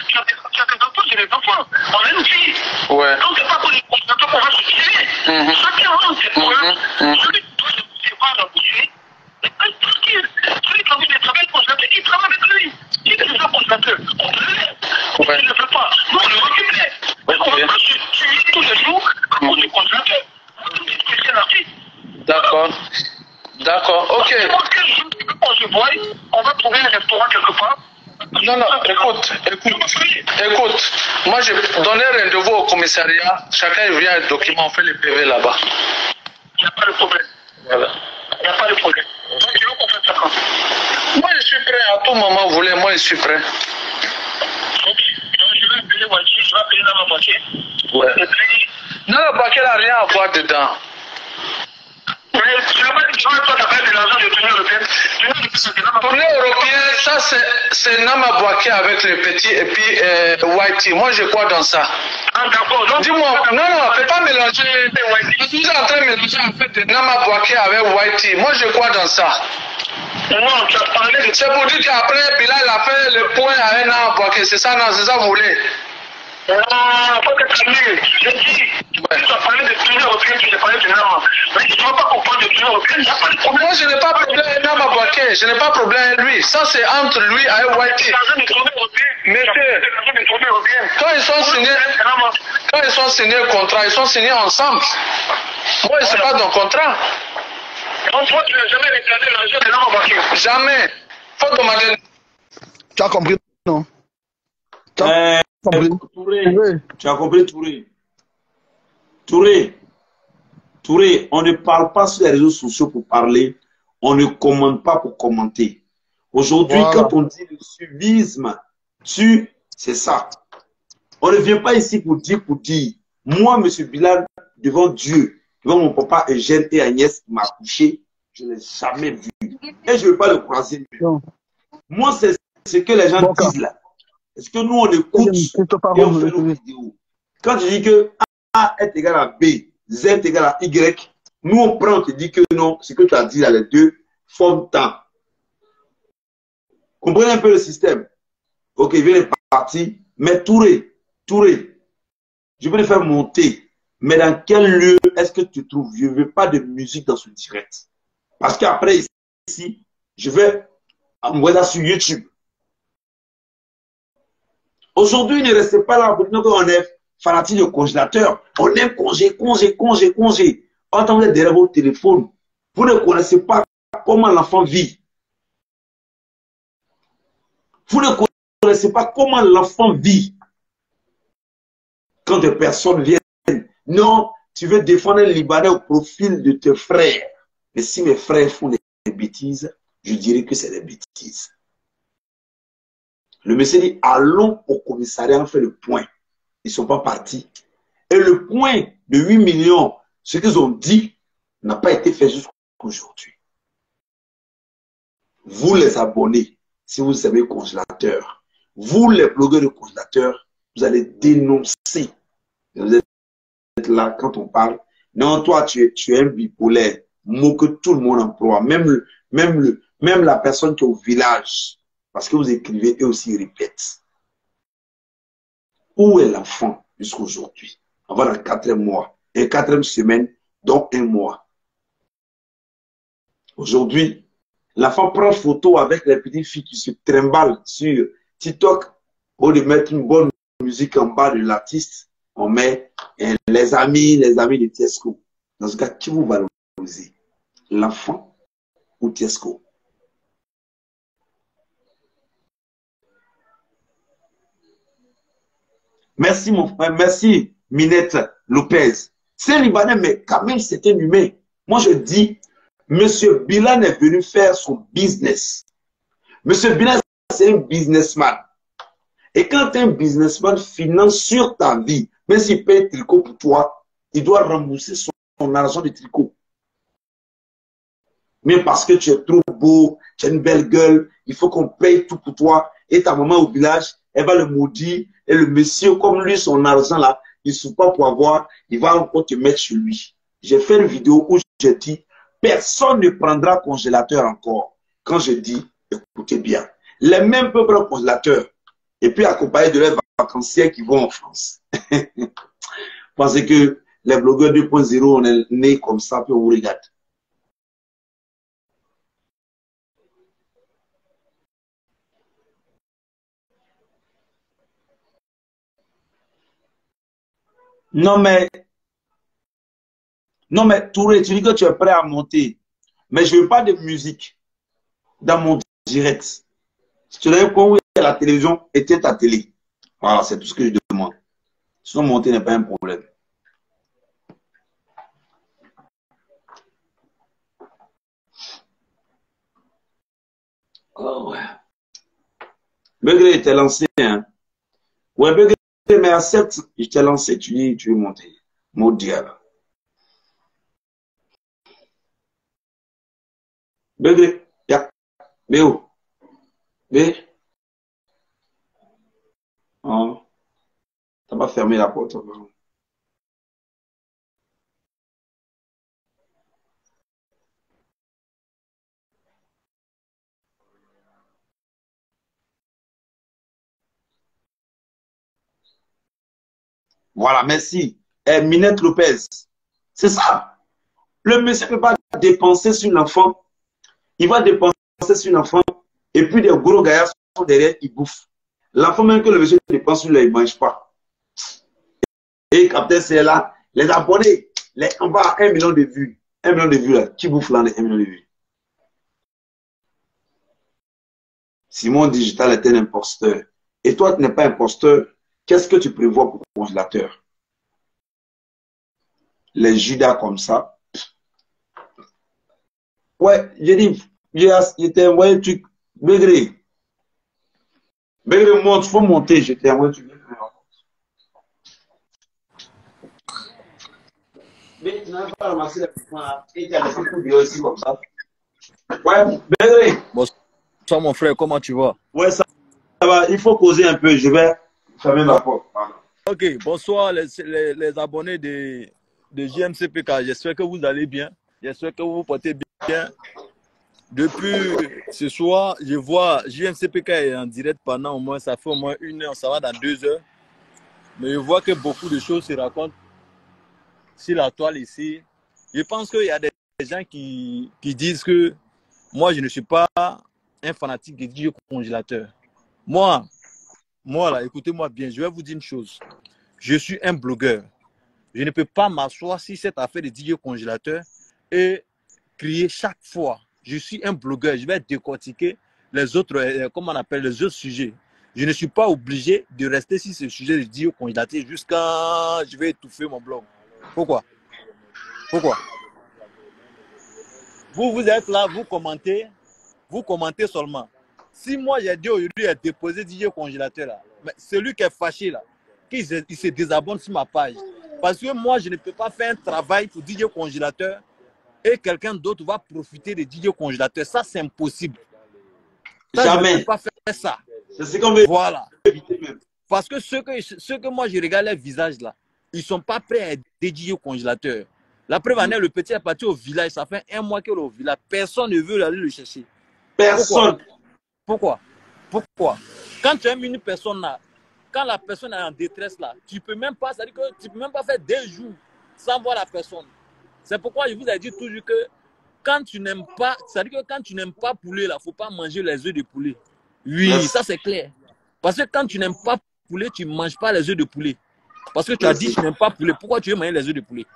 Tu as des enfants, j'ai des enfants. On est une fille. Ouais. Donc c'est pas pour les consommateurs qu'on va se tirer. Chacun monte ses points. Celui qui doit se voir la boucher, mais tranquille. Celui qui a envie de travailler consommateur, il travaille avec lui. Si tu es déjà consommateur, on te l'aide. Ouais. Tu ne le fais pas. Nous, on le récupère. Ouais, on va se tuer tous les jours à cause du consommateur. C'est la vie. D'accord. D'accord, ok. On se voit, on va trouver un restaurant quelque part. Non, écoute, moi je donnais rendez-vous au commissariat, chacun vient avec document, on fait les PV là-bas. Il n'y a pas de problème. Voilà. Il n'y a pas de problème. Donc tu veux qu'on fasse ça quand? Moi je suis prêt, à tout moment vous voulez, moi je suis prêt. Ok, donc je vais appeler Wati, je vais appeler Nama Boaké. Ouais. Et puis... Nama Boaké n'a rien à voir dedans. Tournée européenne, ça c'est Nama Boaké avec les petits et puis Whitey. Moi je crois dans ça. Ah d'accord. Dis-moi, non, fais pas mélanger. Je suis en train de mélanger en fait Nama Boaké avec Whitey. Moi je crois dans ça. Non, tu as parlé de... C'est pour dire qu'après Bilal a fait le point avec Nama Boaké. C'est ça, non, c'est ça que vous voulez? Ah, faut que tu calmes. Je dis, tu as parlé de tournée européenne, tu as parlé de Nama. Mais tu ne vas pas comprendre de tournée européenne, il n'y a pas de problème. Moi, je n'ai pas de problème avec Nama Boaké, je n'ai pas de problème avec lui. Ça, c'est entre lui et Whitey. Monsieur, quand ils sont signés le contrat, ils sont signés ensemble. Moi, je ne sais pas dans le contrat. Donc, toi, tu n'as jamais réclamé l'argent de Nama Boaké? Jamais. Faut demander. Tu as compris, non? Tu as compris, Touré, on ne parle pas sur les réseaux sociaux pour parler, on ne commente pas pour commenter. Aujourd'hui, quand on dit le suivisme, c'est ça. On ne vient pas ici pour dire. Moi, M. Bilal, devant Dieu, devant mon papa Eugène et Agnès qui m'a accouché, je ne l'ai jamais vu. Et je ne veux pas le croiser. Moi, c'est ce que les gens disent là. Est-ce que nous, on écoute et on fait nos vidéos? Quand tu dis que A est égal à B, Z est égal à Y, nous, on prend, on te dit que non, ce que tu as dit là, les deux forment temps. Comprenez un peu le système. Ok, il vient les parties, mais Touré, je vais le faire monter. Mais dans quel lieu est-ce que tu trouves? Je ne veux pas de musique dans ce direct. Parce qu'après, ici, je vais envoyer ça sur YouTube. Aujourd'hui, ne restez pas là pour dire qu'on est fanatique de congélateur. On aime congé. Quand vous êtes derrière votre téléphone, vous ne connaissez pas comment l'enfant vit. Vous ne connaissez pas comment l'enfant vit. Quand des personnes viennent, non, tu veux défendre un Libanais au profil de tes frères. Mais si mes frères font des bêtises, je dirais que c'est des bêtises. Le monsieur dit, allons au commissariat, on fait le point. ils ne sont pas partis. Et le point de 8 millions, ce qu'ils ont dit, n'a pas été fait jusqu'à aujourd'hui. Vous les abonnés, si vous aimez congélateur, vous les blogueurs de congélateur, vous allez dénoncer. Vous êtes là quand on parle. Non, toi, tu es un bipolaire, mot que tout le monde emploie, même la personne qui est au village, parce que vous écrivez, eux aussi ils répètent. Où est l'enfant jusqu'à aujourd'hui? On va dans le 4e mois, et 4e semaine, donc 1 mois. Aujourd'hui, l'enfant prend photo avec les petites filles qui se trimballent sur TikTok. Au lieu de mettre une bonne musique en bas de l'artiste, on met les amis de Tiesco. Dans ce cas, qui vous valorisez? L'enfant ou Tiesco? Merci mon frère, merci Minette Lopez. C'est un Libanais, mais quand même c'est un humain. Moi je dis, Monsieur Bilan est venu faire son business. Monsieur Bilan, c'est un businessman. Et quand un businessman finance sur ta vie, même s'il paye tricot pour toi, il doit rembourser son argent de tricot. Mais parce que tu es trop beau, tu as une belle gueule, il faut qu'on paye tout pour toi. Et ta maman au village, elle va le maudire. Et le monsieur, comme lui, son argent là, il ne sait pas pour avoir, il va encore te mettre chez lui. J'ai fait une vidéo où j'ai dit, personne ne prendra congélateur encore. Quand je dis, écoutez bien, les mêmes peuvent prendre congélateur. Et puis accompagner de leurs vacanciers qui vont en France. Parce que les blogueurs 2.0, on est nés comme ça, puis on vous regarde. Non mais Touré, tu dis que tu es prêt à monter. Mais je ne veux pas de musique dans mon direct. Si tu l'avais pas, à la télévision, éteins ta télé. Voilà, c'est tout ce que je demande. Sinon, monter n'est pas un problème. Oh ouais. Begré, il t'est lancé, hein. Ouais, Begré, mais accepte, je t'ai lancé, tu dis, tu veux monter. Mon diable. Begré, ya. Béo. Bé. Oh. T'as pas fermé la porte. Voilà, merci. Minette Lopez. C'est ça. Le monsieur ne peut pas dépenser sur l'enfant. Il va dépenser sur l'enfant. Et puis des gros gaillards sont derrière, ils bouffent. L'enfant, même que le monsieur dépense sur lui, il ne mange pas. Et Captain, c'est là. Les abonnés, on va à 1 million de vues. 1 million de vues là. Qui bouffe là, 1 million de vues? Simon Digital est un imposteur. Et toi, tu n'es pas imposteur. Qu'est-ce que tu prévois pour le congélateur? Les Judas comme ça. Ouais, j'ai dit, il t'ai envoyé un truc. Begré. Begré, monte, il faut monter. Je t'ai envoyé un truc. Mais tu n'as pas ramassé la petite et tu as laissé tout bien aussi comme ça. Ouais, Begré. Bonsoir mon frère, comment tu vas? Ouais, ça va. Il faut causer un peu. Je vais fermer ma porte. Ok, bonsoir les abonnés de JMCPK. J'espère que vous allez bien. J'espère que vous vous portez bien. Depuis ce soir, je vois JMCPK est en direct pendant au moins, ça fait au moins 1 heure, ça va dans 2 heures. Mais je vois que beaucoup de choses se racontent sur la toile ici. Je pense qu'il y a des gens qui disent que moi, je ne suis pas un fanatique de DJ congélateur. Moi là, écoutez-moi bien, je vais vous dire une chose. Je suis un blogueur. Je ne peux pas m'asseoir sur cette affaire de DJ congélateur et crier chaque fois. Je suis un blogueur, je vais décortiquer les autres, comment on appelle, les autres sujets. Je ne suis pas obligé de rester sur ce sujet de DJ congélateur jusqu'à je vais étouffer mon blog. Pourquoi? Vous êtes là, vous commentez seulement. Si moi j'ai dit aujourd'hui à déposer DJ congélateur là, mais celui qui est fâché là, qu'ils se désabonnent sur ma page. Parce que moi, je ne peux pas faire un travail pour DJ Congélateur et quelqu'un d'autre va profiter de DJ Congélateur. Ça, c'est impossible. Ça, Jamais. Je ne peux pas faire ça. C'est ce qu'on veut. Voilà. Parce que ceux que moi, je regarde les visages là, ils ne sont pas prêts à être DJ au congélateur. La preuve en est, le petit est parti au village. Ça fait 1 mois qu'il est au village. Personne ne veut aller le chercher. Personne. Pourquoi? Quand tu aimes une personne là, quand la personne est en détresse là, tu peux même pas, c'est-à-dire que tu peux même pas faire 2 jours sans voir la personne. C'est pourquoi je vous ai dit toujours que quand tu n'aimes pas, c'est-à-dire que quand tu n'aimes pas poulet là, faut pas manger les œufs de poulet. Oui, ça c'est clair. Parce que quand tu n'aimes pas poulet, tu ne manges pas les œufs de poulet. Parce que tu as dit que tu n'aimes pas poulet. Pourquoi tu veux manger les œufs de poulet?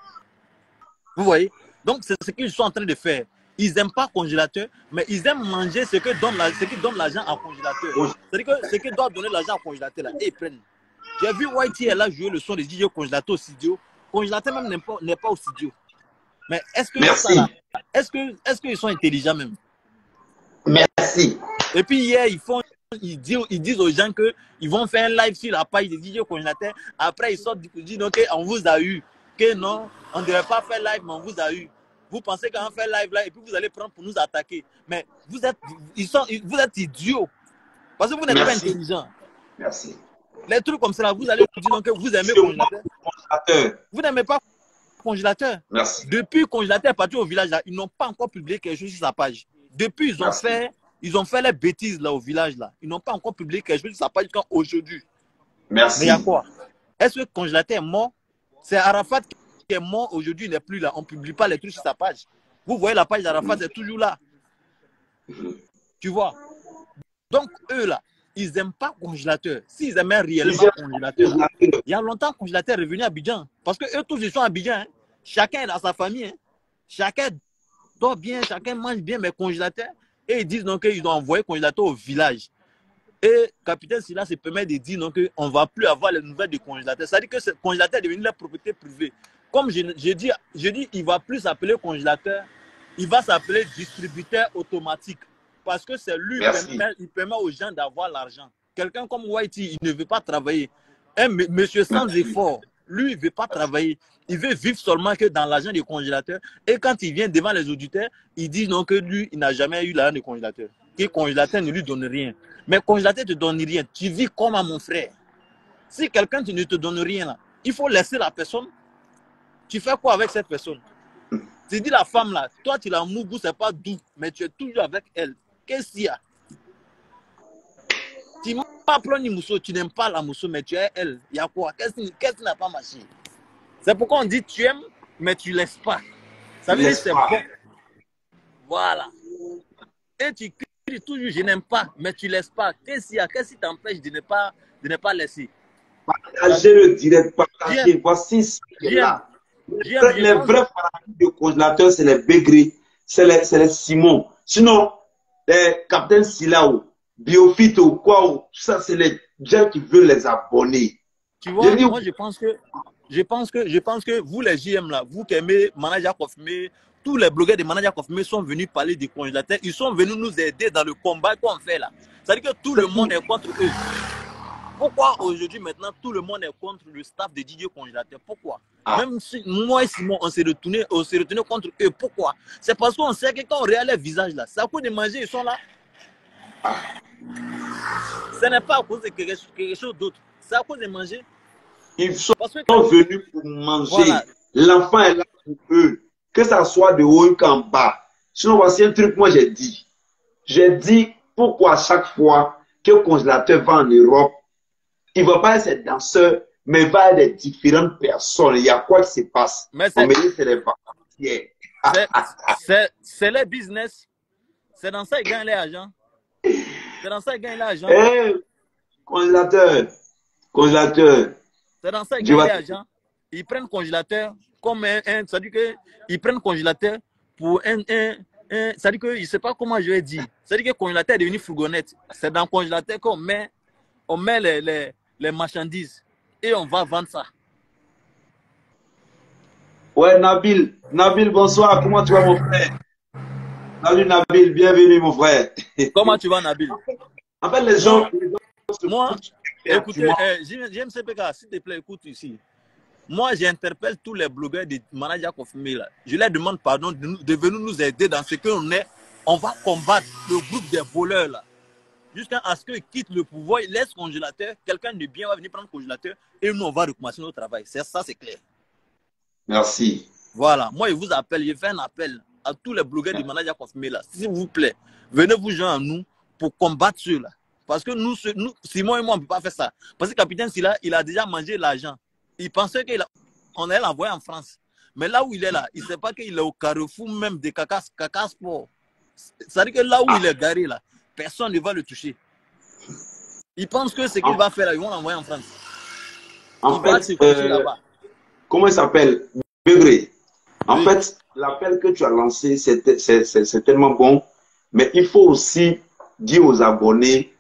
Vous voyez? Donc, c'est ce qu'ils sont en train de faire. Ils n'aiment pas congélateur, mais ils aiment manger ce qui donne l'argent à congélateur. C'est-à-dire que ce qui doit donner l'argent à congélateur, là, et ils prennent. J'ai vu Whitey, elle a joué le son de DJ congélateur au studio. Congélateur même n'est pas au studio. Mais est-ce que ça, est-ce qu'ils sont intelligents même? Merci. Et puis hier, ils disent aux gens qu'ils vont faire un live sur la page de DJ Congélateur. Après, ils sortent du coup, ils disent on vous a eu. Que non, on ne devait pas faire live, mais on vous a eu. Vous pensez qu'on fait live là et puis vous allez prendre pour nous attaquer. Mais vous êtes idiots. Parce que vous n'êtes pas intelligents. Merci. Les trucs comme ça, là, vous allez vous dire que vous aimez congélateur. Vous n'aimez pas congélateur. Merci. Depuis congélateur est parti au village, là, ils n'ont pas encore publié quelque chose sur sa page. Depuis, ils ont fait les bêtises là au village. Là. Ils n'ont pas encore publié quelque chose sur sa page jusqu'à aujourd'hui. Merci. Mais il y a quoi? Est-ce que congélateur est mort? C'est Arafat qui est mort aujourd'hui, il n'est plus là. On ne publie pas les trucs sur sa page. Vous voyez la page d'Arafat, c'est toujours là. Tu vois? Donc, eux là, ils n'aiment pas congélateur. S'ils aimaient réellement congélateur, il y a longtemps congélateur est revenu à Abidjan. Parce que eux tous, ils sont à Abidjan. Hein. Chacun est dans sa famille. Hein. Chacun dort bien, chacun mange bien, mais congélateur. Et ils disent donc qu'ils ont envoyé congélateur au village. Et Capitaine Sylla se permet de dire qu'on ne va plus avoir les nouvelles de congélateur. C'est-à-dire que ce congélateur est devenu la propriété privée. Comme je dis, il ne va plus s'appeler congélateur, il va s'appeler distributeur automatique. Parce que c'est lui qui permet aux gens d'avoir l'argent. Quelqu'un comme Whitey, il ne veut pas travailler. Un monsieur sans effort, lui, il ne veut pas travailler. Il veut vivre seulement que dans l'argent du congélateur. Et quand il vient devant les auditeurs, il dit non que lui, il n'a jamais eu l'argent du congélateur. Que le congélateur ne lui donne rien. Mais le congélateur ne te donne rien. Tu vis comme à mon frère. Si quelqu'un ne te donne rien, là, il faut laisser la personne. Tu fais quoi avec cette personne? Tu dis la femme là, toi tu la mougou, c'est pas doux, mais tu es toujours avec elle. Qu'est-ce qu'il y a? Tu m'as pas pris Mousso, tu n'aimes pas la Mousso, mais tu es elle. Il y a quoi? Qu'est-ce qui n'a pas marché? C'est pourquoi on dit tu aimes, mais tu laisses pas. Ça veut dire c'est bon. Voilà. Et tu cries toujours je n'aime pas, mais tu laisses pas. Qu'est-ce qu'il y a? Qu'est-ce qui t'empêche de ne pas laisser? Partagez le direct, partagez. Voici ce qui est là. Les vrais paradis de congélateur, c'est les Bégré, c'est les Simon. Sinon, les Capitaine Sylla, Biofit ou quoi, ça, c'est les gens qui veulent les abonner. Tu vois, moi, je pense que vous, les JM, là, vous qui aimez Manager Confirmé, tous les blogueurs de Manager Confirmé sont venus parler des congélateurs. Ils sont venus nous aider dans le combat qu'on fait là. C'est-à-dire que tout le monde est contre eux. Pourquoi aujourd'hui, maintenant, tout le monde est contre le staff de DJ Congélateur? Pourquoi? Même si moi et Simon, on s'est retourné contre eux. Pourquoi? C'est parce qu'on sait que quand on regarde les visages là, c'est à cause de manger, ils sont là. Ce n'est pas à cause de quelque chose d'autre. C'est à cause de manger. Ils sont venus pour manger. Voilà. L'enfant est là pour eux. Que ça soit de haut qu'en bas. Sinon, voici un truc, moi j'ai dit. J'ai dit pourquoi chaque fois que le congélateur va en Europe, il ne va pas être ces danseurs, mais il va être des différentes personnes. Il y a quoi qui se passe? C'est les business. C'est dans ça qu'ils gagnent l'argent. C'est dans ça qu'ils gagnent l'argent. Congélateur. C'est dans ça qu'ils gagnent l'argent. Ils prennent congélateur comme c'est-à-dire qu'ils prennent congélateur pour c'est-à-dire que je ne sais pas comment je vais dire. C'est-à-dire que le congélateur est devenu fourgonnette. C'est dans le congélateur qu'on met les marchandises et on va vendre ça. Ouais, Nabil, bonsoir. Comment tu vas, mon frère? Salut, Nabil. Bienvenue, mon frère. Comment tu vas, Nabil? En fait, les gens moi, Écoutez, JMCPK, s'il te plaît, écoute ici. Moi, j'interpelle tous les blogueurs des managers confirmés là. Je leur demande pardon de venir nous aider dans ce qu'on est. On va combattre le groupe des voleurs là. Jusqu'à ce qu'ils quittent le pouvoir, ils laissent congélateur. Quelqu'un de bien va venir prendre le congélateur et nous, on va recommencer notre travail. C'est ça, c'est clair. Merci. Voilà. Moi, je vous appelle, je fais un appel à tous les blogueurs des managers confirmés là. S'il vous plaît, venez vous joindre à nous pour combattre ceux-là. Parce que nous, Simon et moi, on ne peut pas faire ça. Parce que le capitaine Silla, il a déjà mangé l'argent. Il pensait qu'on allait l'envoyer en France. Mais là où il est là, il ne sait pas qu'il est au carrefour même de Caca Sport. C'est-à-dire que là où il est garé, là, personne ne va le toucher. Il pense que ce qu'il va faire là, ils vont l'envoyer en France. En fait, comment il s'appelle? Begré. En fait, l'appel que tu as lancé, c'est tellement bon. Mais il faut aussi dire aux abonnés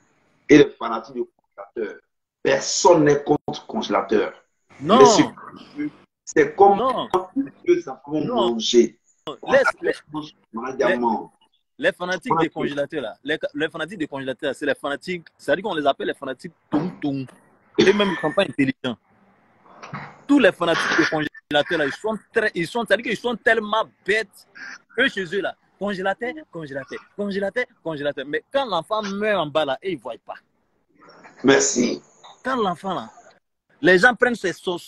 et les fanatiques du congélateur, personne n'est contre le congélateur. Non. C'est comment que ça va manger. Les fanatiques des congélateurs là, les fanatiques des congélateurs, c'est les fanatiques, c'est-à-dire qu'on les appelle les fanatiques tung. Et même ils ne sont pas intelligents. Tous les fanatiques des congélateurs là, c'est-à-dire qu'ils sont tellement bêtes que chez eux là, congélateur. Mais quand l'enfant meurt en bas là, ils ne voient pas. Merci. Quand l'enfant là, les gens prennent ces sons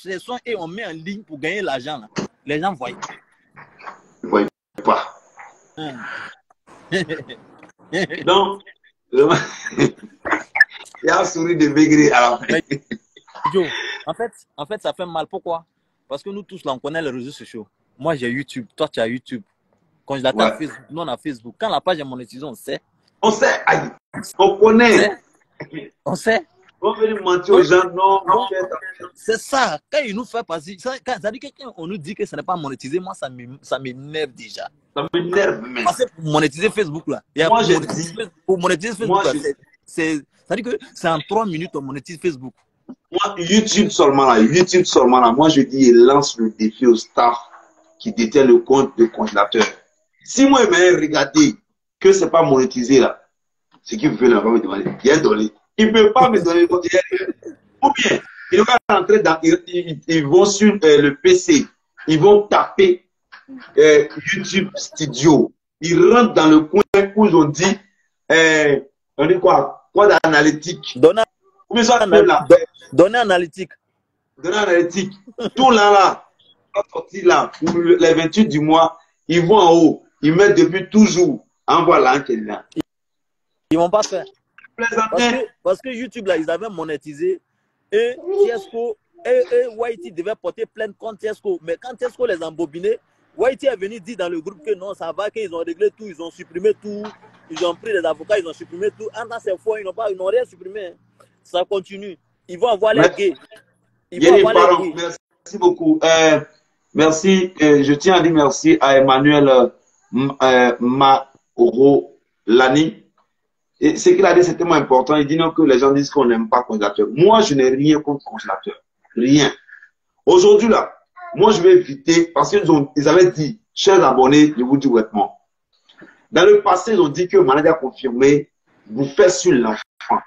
et on met en ligne pour gagner l'argent là. Les gens ne voient pas. Ils ne voient pas. Donc, il y a un sourire de Begré à la fin. Joe, en fait, ça fait mal. Pourquoi? Parce que nous tous là, on connaît les réseaux sociaux. Moi, j'ai YouTube. Toi, tu as YouTube. Quand je l'attends Facebook, nous, on a Facebook. Quand la page est monétisée, on sait. On sait. Aïe. On connaît. On sait. On veut lui mentir aux gens. Non, c'est ça. Quand il nous fait passer, ça dit que quand on nous dit que ça n'est pas monétisé, moi, ça m'énerve déjà. Ça m'énerve même. Parce que pour monétiser Facebook, là, moi, j'ai dit. Pour monétiser Facebook, ça dit que c'est en 3 minutes on monétise Facebook. Moi, YouTube seulement là, moi, je dis, il lance le défi au staff qui détient le compte de congélateur. Si moi, il m'a regardé que c'est pas monétisé là, c'est qu'il veut me demander. Il a donné. Il ne peut pas me donner. Ou bien, ils vont rentrer dans. Ils vont sur le PC. Ils vont taper YouTube Studio. Ils rentrent dans le coin où ils ont dit. On dit quoi? Quoi d'analytique? Données analytiques. Données analytiques. Tout là, sorti là, pour les 28 du mois, ils vont en haut. Ils mettent depuis toujours. Envoie là, là. Ils ne vont pas faire. Parce que YouTube, là, ils avaient monétisé et Tiesco et Whitey devaient porter plainte contre Tiesco. Mais quand Tiesco les a embobinés, Whitey est venu dire dans le groupe que non, ça va, qu'ils ont réglé tout, ils ont supprimé tout, ils ont pris les avocats, ils ont supprimé tout. En tant ces fois, ils n'ont rien supprimé. Ça continue. Ils vont avoir les gays. Merci beaucoup. Merci. Je tiens à dire merci à Emmanuel Mauro Lani. Et ce qu'il a dit, c'est tellement important. Il dit non que les gens disent qu'on n'aime pas congélateur. Moi, je n'ai rien contre congélateur. Rien. Aujourd'hui, là, moi, je vais éviter, parce qu'ils avaient dit, chers abonnés, je vous dis ouvertement. Dans le passé, ils ont dit que Manager a confirmé, vous faites sur l'enfant.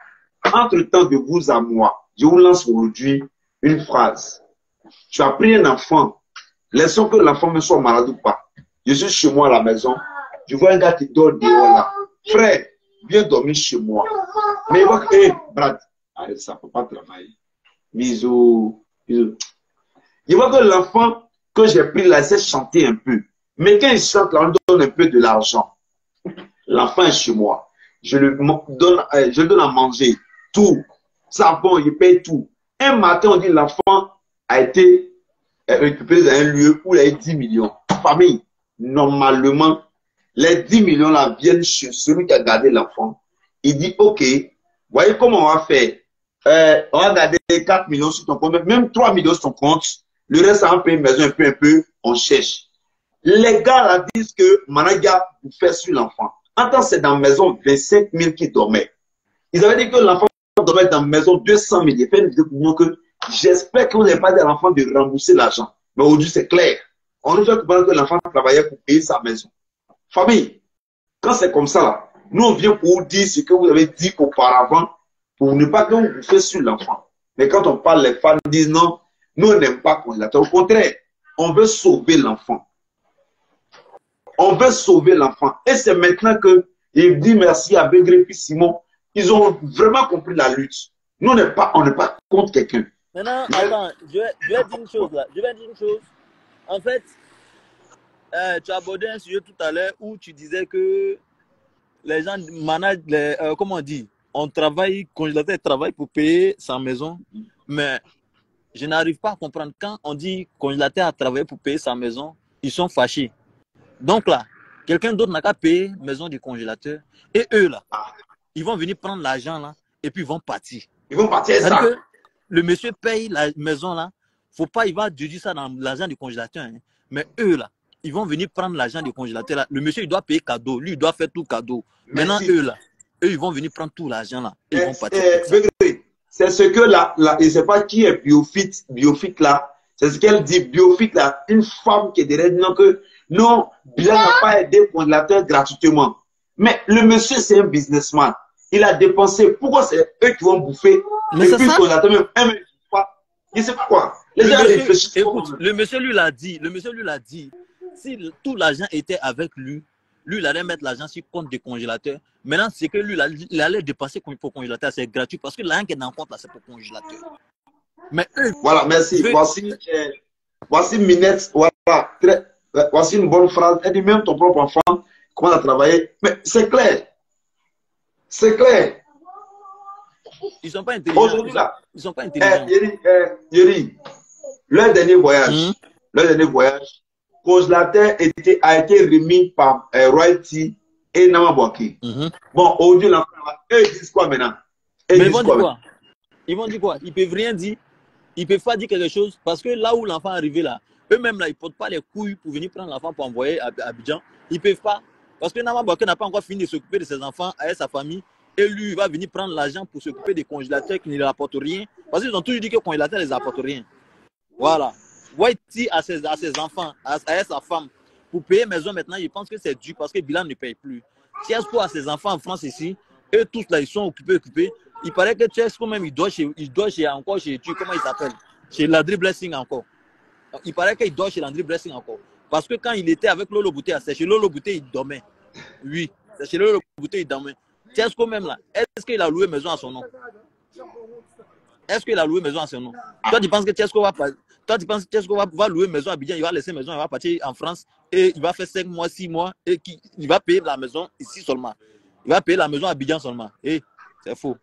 Entre-temps, de vous à moi, je vous lance aujourd'hui une phrase. Tu as pris un enfant, laissons que l'enfant me soit malade ou pas. Je suis chez moi à la maison, je vois un gars qui dort dehors là. Frère, viens dormir chez moi. Mais il voit que, Brad, arrête ça, faut pas travailler. Bisous, bisous. Il voit que l'enfant que j'ai pris là, sait chanter un peu. Mais quand il chante là, on donne un peu de l'argent. L'enfant est chez moi. Je lui donne à manger tout. Savon, il paye tout. Un matin, on dit l'enfant a été récupéré dans un lieu où il y a 10 millions. Famille, normalement, les 10 millions là viennent chez celui qui a gardé l'enfant. Il dit, OK, voyez comment on va faire. On va garder 4 millions sur ton compte, même 3 millions sur ton compte. Le reste, ça va payer une maison un peu, on cherche. Les gars là disent que Managa vous fait sur l'enfant. Attends, c'est dans la maison 25 000 qui dormaient. Ils avaient dit que l'enfant dormait dans la maison 200 000. Il fait une vidéo que j'espère que vous n'avez pas dit à l'enfant de rembourser l'argent. Mais aujourd'hui, c'est clair. On nous fait comprendre que l'enfant travaillait pour payer sa maison. Famille, quand c'est comme ça, là, nous on vient pour vous dire ce que vous avez dit auparavant pour ne pas qu'on vous fait sur l'enfant. Mais quand on parle, les femmes disent non, nous on n'aime pas congélateur. Au contraire, on veut sauver l'enfant. On veut sauver l'enfant. Et c'est maintenant que il dit merci à Begré et Simon. Ils ont vraiment compris la lutte. Nous, on n'est pas contre quelqu'un. Maintenant, attends, je vais dire une chose là. Je vais dire une chose. En fait, tu as abordé un sujet tout à l'heure où tu disais que les gens managent, comment on dit, on travaille, congélateur travaille pour payer sa maison, mais je n'arrive pas à comprendre quand on dit congélateur a travaillé pour payer sa maison, ils sont fâchés. Donc là, quelqu'un d'autre n'a qu'à payer maison du congélateur et eux là, ils vont venir prendre l'argent là et puis ils vont partir. Ils vont partir ça. Que le monsieur paye la maison là, faut pas, il va déduire ça dans l'argent du congélateur, hein. Mais eux là, ils vont venir prendre l'argent du congélateur là. Le monsieur il doit payer cadeau, lui il doit faire tout cadeau. Maintenant eux là, eux ils vont venir prendre tout l'argent là. Ils vont partir. C'est ce que je ne sais pas qui est Biofit là. C'est ce qu'elle dit, Biofit là, une femme qui est derrière disant que non, Bilan n'a pas aidé le congélateur gratuitement. Mais le monsieur c'est un businessman. Il a dépensé. Pourquoi c'est eux qui vont bouffer? Mais c'est ça. Je ne sais pas quoi. Les gens réfléchissent. Écoute, le monsieur lui l'a dit. Le monsieur lui l'a dit. Si tout l'argent était avec lui, il allait mettre l'argent sur le compte des congélateurs. Maintenant, c'est que lui, il allait dépenser pour le congélateur. C'est gratuit parce que l'argent qui est dans le compte, là, c'est pour le congélateur. Mais eux, voilà, merci. Voici Minette. Voilà. Voici une bonne phrase. Elle dit même ton propre enfant commence à travailler. Mais c'est clair. C'est clair. Ils ne sont pas intelligents. Aujourd'hui, là. Ils ne sont pas intelligents. Yeri, leur dernier voyage, congélateur a été remis par Royalty et Namabwaki. Bon, aujourd'hui, eux, ils disent quoi maintenant? Mais ils vont dire quoi? Ils vont dire quoi? Ils ne peuvent rien dire. Ils ne peuvent pas dire quelque chose parce que là où l'enfant est arrivé, là, eux-mêmes, là, ils ne portent pas les couilles pour venir prendre l'enfant pour envoyer à Abidjan. Ils ne peuvent pas. Parce que Namabwaki n'a pas encore fini de s'occuper de ses enfants avec sa famille. Et lui, il va venir prendre l'argent pour s'occuper des congélateurs qui ne lui apportent rien. Parce qu'ils ont toujours dit que les congélateurs ne les apportent rien. Voilà. Whitey à ses enfants, à sa femme, pour payer maison maintenant, il pense que c'est dû parce que Bilan ne paye plus. Tiesco a ses enfants en France ici, eux tous là, ils sont occupés. Il paraît que Tiesco même, il doit chez comment il s'appelle? Chez Landry Blessing encore. Il paraît qu'il doit chez Landry Blessing encore. Parce que quand il était avec Lolo Bouté, c'est chez Lolo Bouté, il dormait. Oui, c'est chez Lolo Bouté, il dormait. Tiesco même là, est-ce qu'il a loué maison à son nom? Est-ce qu'il a loué maison à son nom? Toi, tu penses que Tiesco va louer maison à Abidjan, il va laisser maison, il va partir en France et il va faire 5 mois, 6 mois et il va payer la maison ici seulement. Il va payer la maison à Abidjan seulement. Et c'est faux.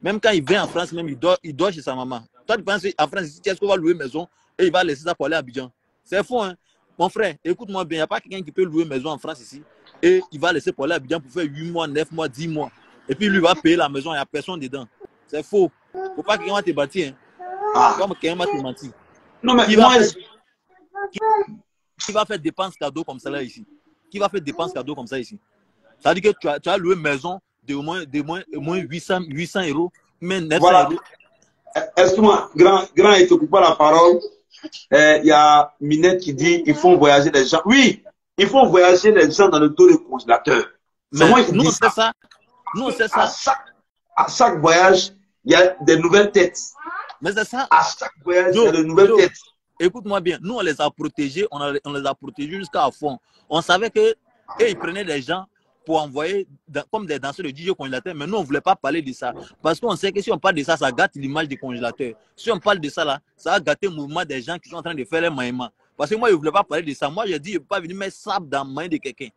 Même quand il vient en France, même il dort chez sa maman. Toi, tu penses qu'en France, Tiesco va louer maison et il va laisser ça pour aller à Abidjan? C'est faux, hein? Mon frère, écoute-moi bien, il n'y a pas quelqu'un qui peut louer maison en France ici et il va laisser pour aller à Abidjan pour faire 8 mois, 9 mois, 10 mois. Et puis lui va payer la maison, il n'y a personne dedans. C'est faux. Il ne faut pas que quelqu'un va te bâtir. Hein. Comme quelqu'un va te mentir. Non, mais qui va faire dépenses cadeaux comme ça là ici? Qui va faire dépenses cadeaux comme ça ici? Ça veut dire que tu as loué maison de au moins 800 €, mais 900 voilà. €. Excuse-moi, grand, il ne t'occupe pas la parole. Il y a Minette qui dit qu'ils font voyager les gens. Oui, ils font voyager les gens dans le dos du congélateur. Mais moi, nous, on sait ça. Nous, on sait ça. À chaque voyage, il y a des nouvelles têtes. Mais c'est ça. À chaque voyage, il y a de nouvelles têtes. Écoute-moi bien, nous, on les a protégés, on les a protégés jusqu'à fond. On savait qu'ils prenaient des gens pour envoyer comme des danseurs de DJ congélateur, mais nous, on ne voulait pas parler de ça. Parce qu'on sait que si on parle de ça, ça gâte l'image des congélateurs. Si on parle de ça, là, ça va gâter le mouvement des gens qui sont en train de faire les maïmans. Parce que moi, je ne voulais pas parler de ça. Moi, j'ai dit, je ne peux pas venir mettre sable dans la main de quelqu'un.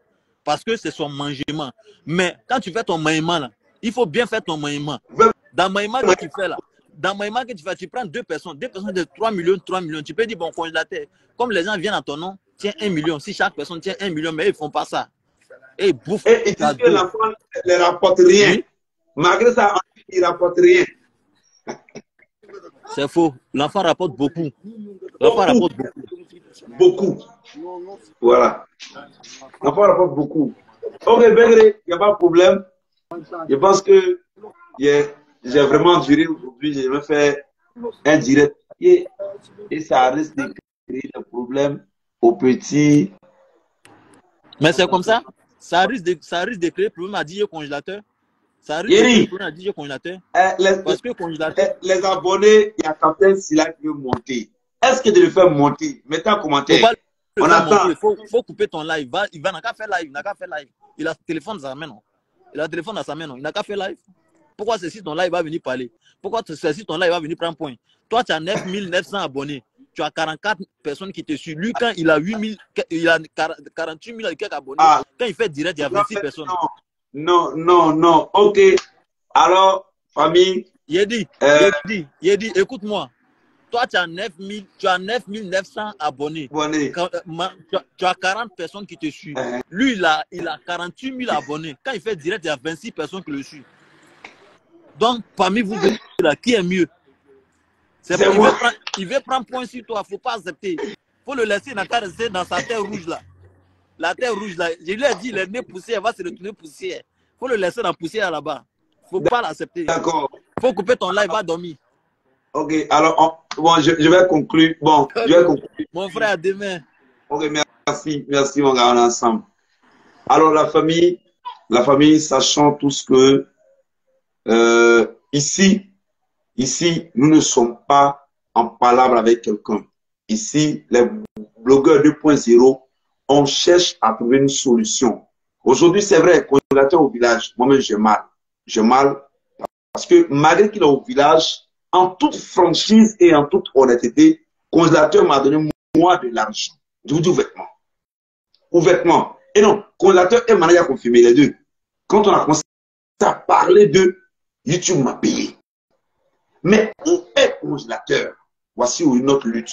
Parce que c'est son mangement. Mais quand tu fais ton maïman, là, il faut bien faire ton maïman. Dans le maïman que tu fais là, tu prends deux personnes de 3 millions, tu peux dire, bon, congélateur, comme les gens viennent à ton nom, tiens 1 million. Si chaque personne tient 1 million, mais ils ne font pas ça. Et ils bouffent. Et ils disent que l'enfant ne rapporte rien. Oui. Malgré ça, il ne rapporte rien. C'est faux. L'enfant rapporte beaucoup. L'enfant rapporte beaucoup. Beaucoup. Voilà. L'enfant rapporte beaucoup. Ok, Begré, il n'y a pas de problème. Je pense que j'ai vraiment duré aujourd'hui. Je vais faire un direct. Et ça risque de créer des problèmes aux petits. Mais c'est comme ça. Ça risque de créer problème à dire congélateur. Ça arrive Yeri, de prendre un DJ congélateur. les, Parce que congélateur. les abonnés, il y a Captain Silla qui veut monter. Est-ce que de le faire monter? Mettez en Faut commentaire. pas le On faire attend. monter. Faut couper ton live. Il n'a qu'à faire live. Il n'a qu'à faire live. Il a le téléphone dans sa main, non? Il a le téléphone dans sa main, non? Il n'a qu'à faire live. Pourquoi c'est si ton live va venir parler? Pourquoi c'est si ton live va venir prendre point? Toi, tu as 9900 abonnés. Tu as 44 personnes qui te suivent. Lui, quand il a 8000, il a 48 000 et quelques abonnés. Ah, Quand il fait direct, il y a 26 personnes. non. Ok. Alors, famille. Il dit, écoute-moi. Toi, tu as 9900 abonnés. Abonnés. Tu as 40 personnes qui te suivent. Lui, il a 48 000 abonnés. Quand il fait direct, il y a 26 personnes qui le suivent. Donc, parmi vous, là, qui est mieux? Il veut prendre point sur toi. Il ne faut pas accepter. Il faut le laisser, il n'a qu'à rester dans sa terre rouge là. La terre rouge là. Je lui ai dit, le nez poussière, va se retourner poussière. Il faut le laisser dans la poussière là-bas. Il ne faut pas l'accepter. D'accord. Il faut couper ton live, va dormir. Ok, alors, bon, je vais conclure. Bon, je vais conclure. Mon frère, à demain. Ok, merci mon gars, on est ensemble. Alors, la famille, sachant tous que ici, nous ne sommes pas en palabre avec quelqu'un. Ici, les blogueurs 2.0, on cherche à trouver une solution. Aujourd'hui, c'est vrai, congélateur au village, moi-même, j'ai mal. J'ai mal parce que malgré qu'il est au village, en toute franchise et en toute honnêteté, congélateur m'a donné moi de l'argent. Je vous dis ouvertement. Ouvertement. Et non, congélateur et manager confirmé les deux. Quand on a commencé à parler de YouTube m'a payé. Mais où est congélateur? Voici une autre lutte.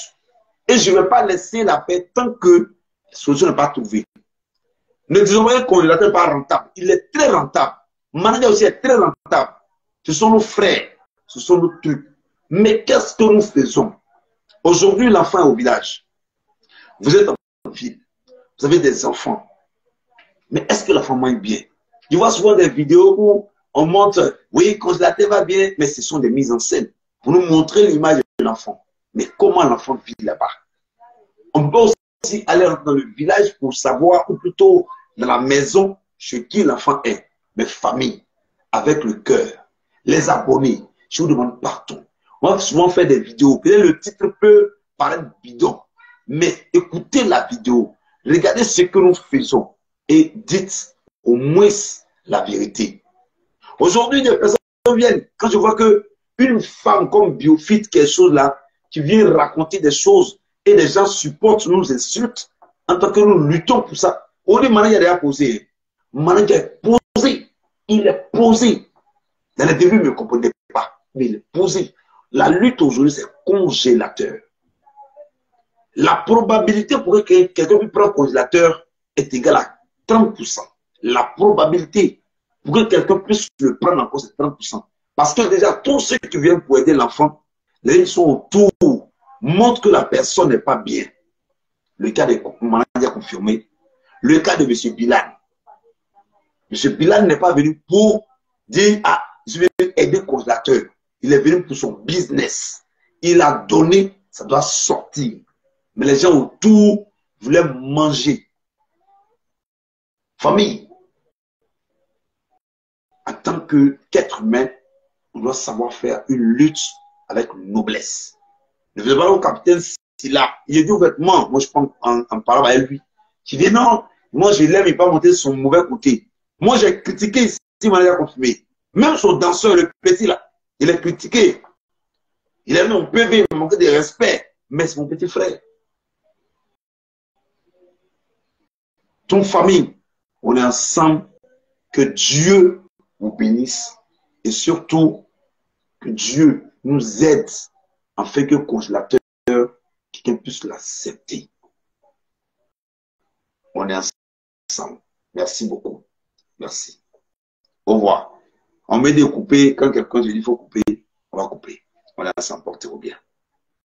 Et je ne vais pas laisser la paix tant que la solution n'est pas trouvée. Ne disons pas que le congélateur n'est pas rentable. Il est très rentable. Manager aussi est très rentable. Ce sont nos frères. Ce sont nos trucs. Mais qu'est-ce que nous faisons? Aujourd'hui, l'enfant est au village. Vous êtes en ville. Vous avez des enfants. Mais est-ce que l'enfant mange bien? Je vois souvent des vidéos où on montre, oui, congélateur va bien, mais ce sont des mises en scène pour nous montrer l'image de l'enfant. Mais comment l'enfant vit là-bas? On peut aussi aller dans le village pour savoir, ou plutôt dans la maison, chez qui l'enfant est. Mais famille, avec le cœur, les abonnés, je vous demande partout. On va souvent faire des vidéos. Peut-être le titre peut paraître bidon, mais écoutez la vidéo, regardez ce que nous faisons et dites au moins la vérité. Aujourd'hui, des personnes viennent, quand je vois que une femme comme Biofit, quelque chose là, qui vient raconter des choses et des gens supportent, nous insultent, en tant que nous luttons pour ça. Aujourd'hui, maintenant, il y a déjà posé. Maintenant, il est posé. Il est posé. Dans le début, il ne me comprenait pas, mais il est posé. La lutte aujourd'hui, c'est congélateur. La probabilité pour que quelqu'un puisse prendre congélateur est égale à 30%. La probabilité pour que quelqu'un puisse le prendre encore, c'est 30%. Parce que déjà, tous ceux qui viennent pour aider l'enfant, les gens sont autour, montrent que la personne n'est pas bien. Le cas de manager confirmé, le cas de M. Bilal. M. Bilal n'est pas venu pour dire, ah, je vais aider le congélateur. Il est venu pour son business. Il a donné, ça doit sortir. Mais les gens autour voulaient manger. Famille, en tant qu'être humain, on doit savoir faire une lutte avec noblesse. Ne veux pas au capitaine Silla. Il dit ouvertement, moi je prends en parlant avec lui. Je dis non, moi je l'aime, il ne pas monter son mauvais côté. Moi j'ai critiqué ici, manager confirmé. Même son danseur, le petit là, il est critiqué. Il a mis mon PV, il manquait de respect. Mais c'est mon petit frère. Ton famille, on est ensemble. Que Dieu vous bénisse. Et surtout, que Dieu nous aide en fait que le congélateur, quelqu'un puisse l'accepter. On est ensemble. Merci beaucoup. Merci. Au revoir. On met des coupés. Quand quelqu'un dit qu'il faut couper, on va couper. On est ensemble. Portez-vous bien.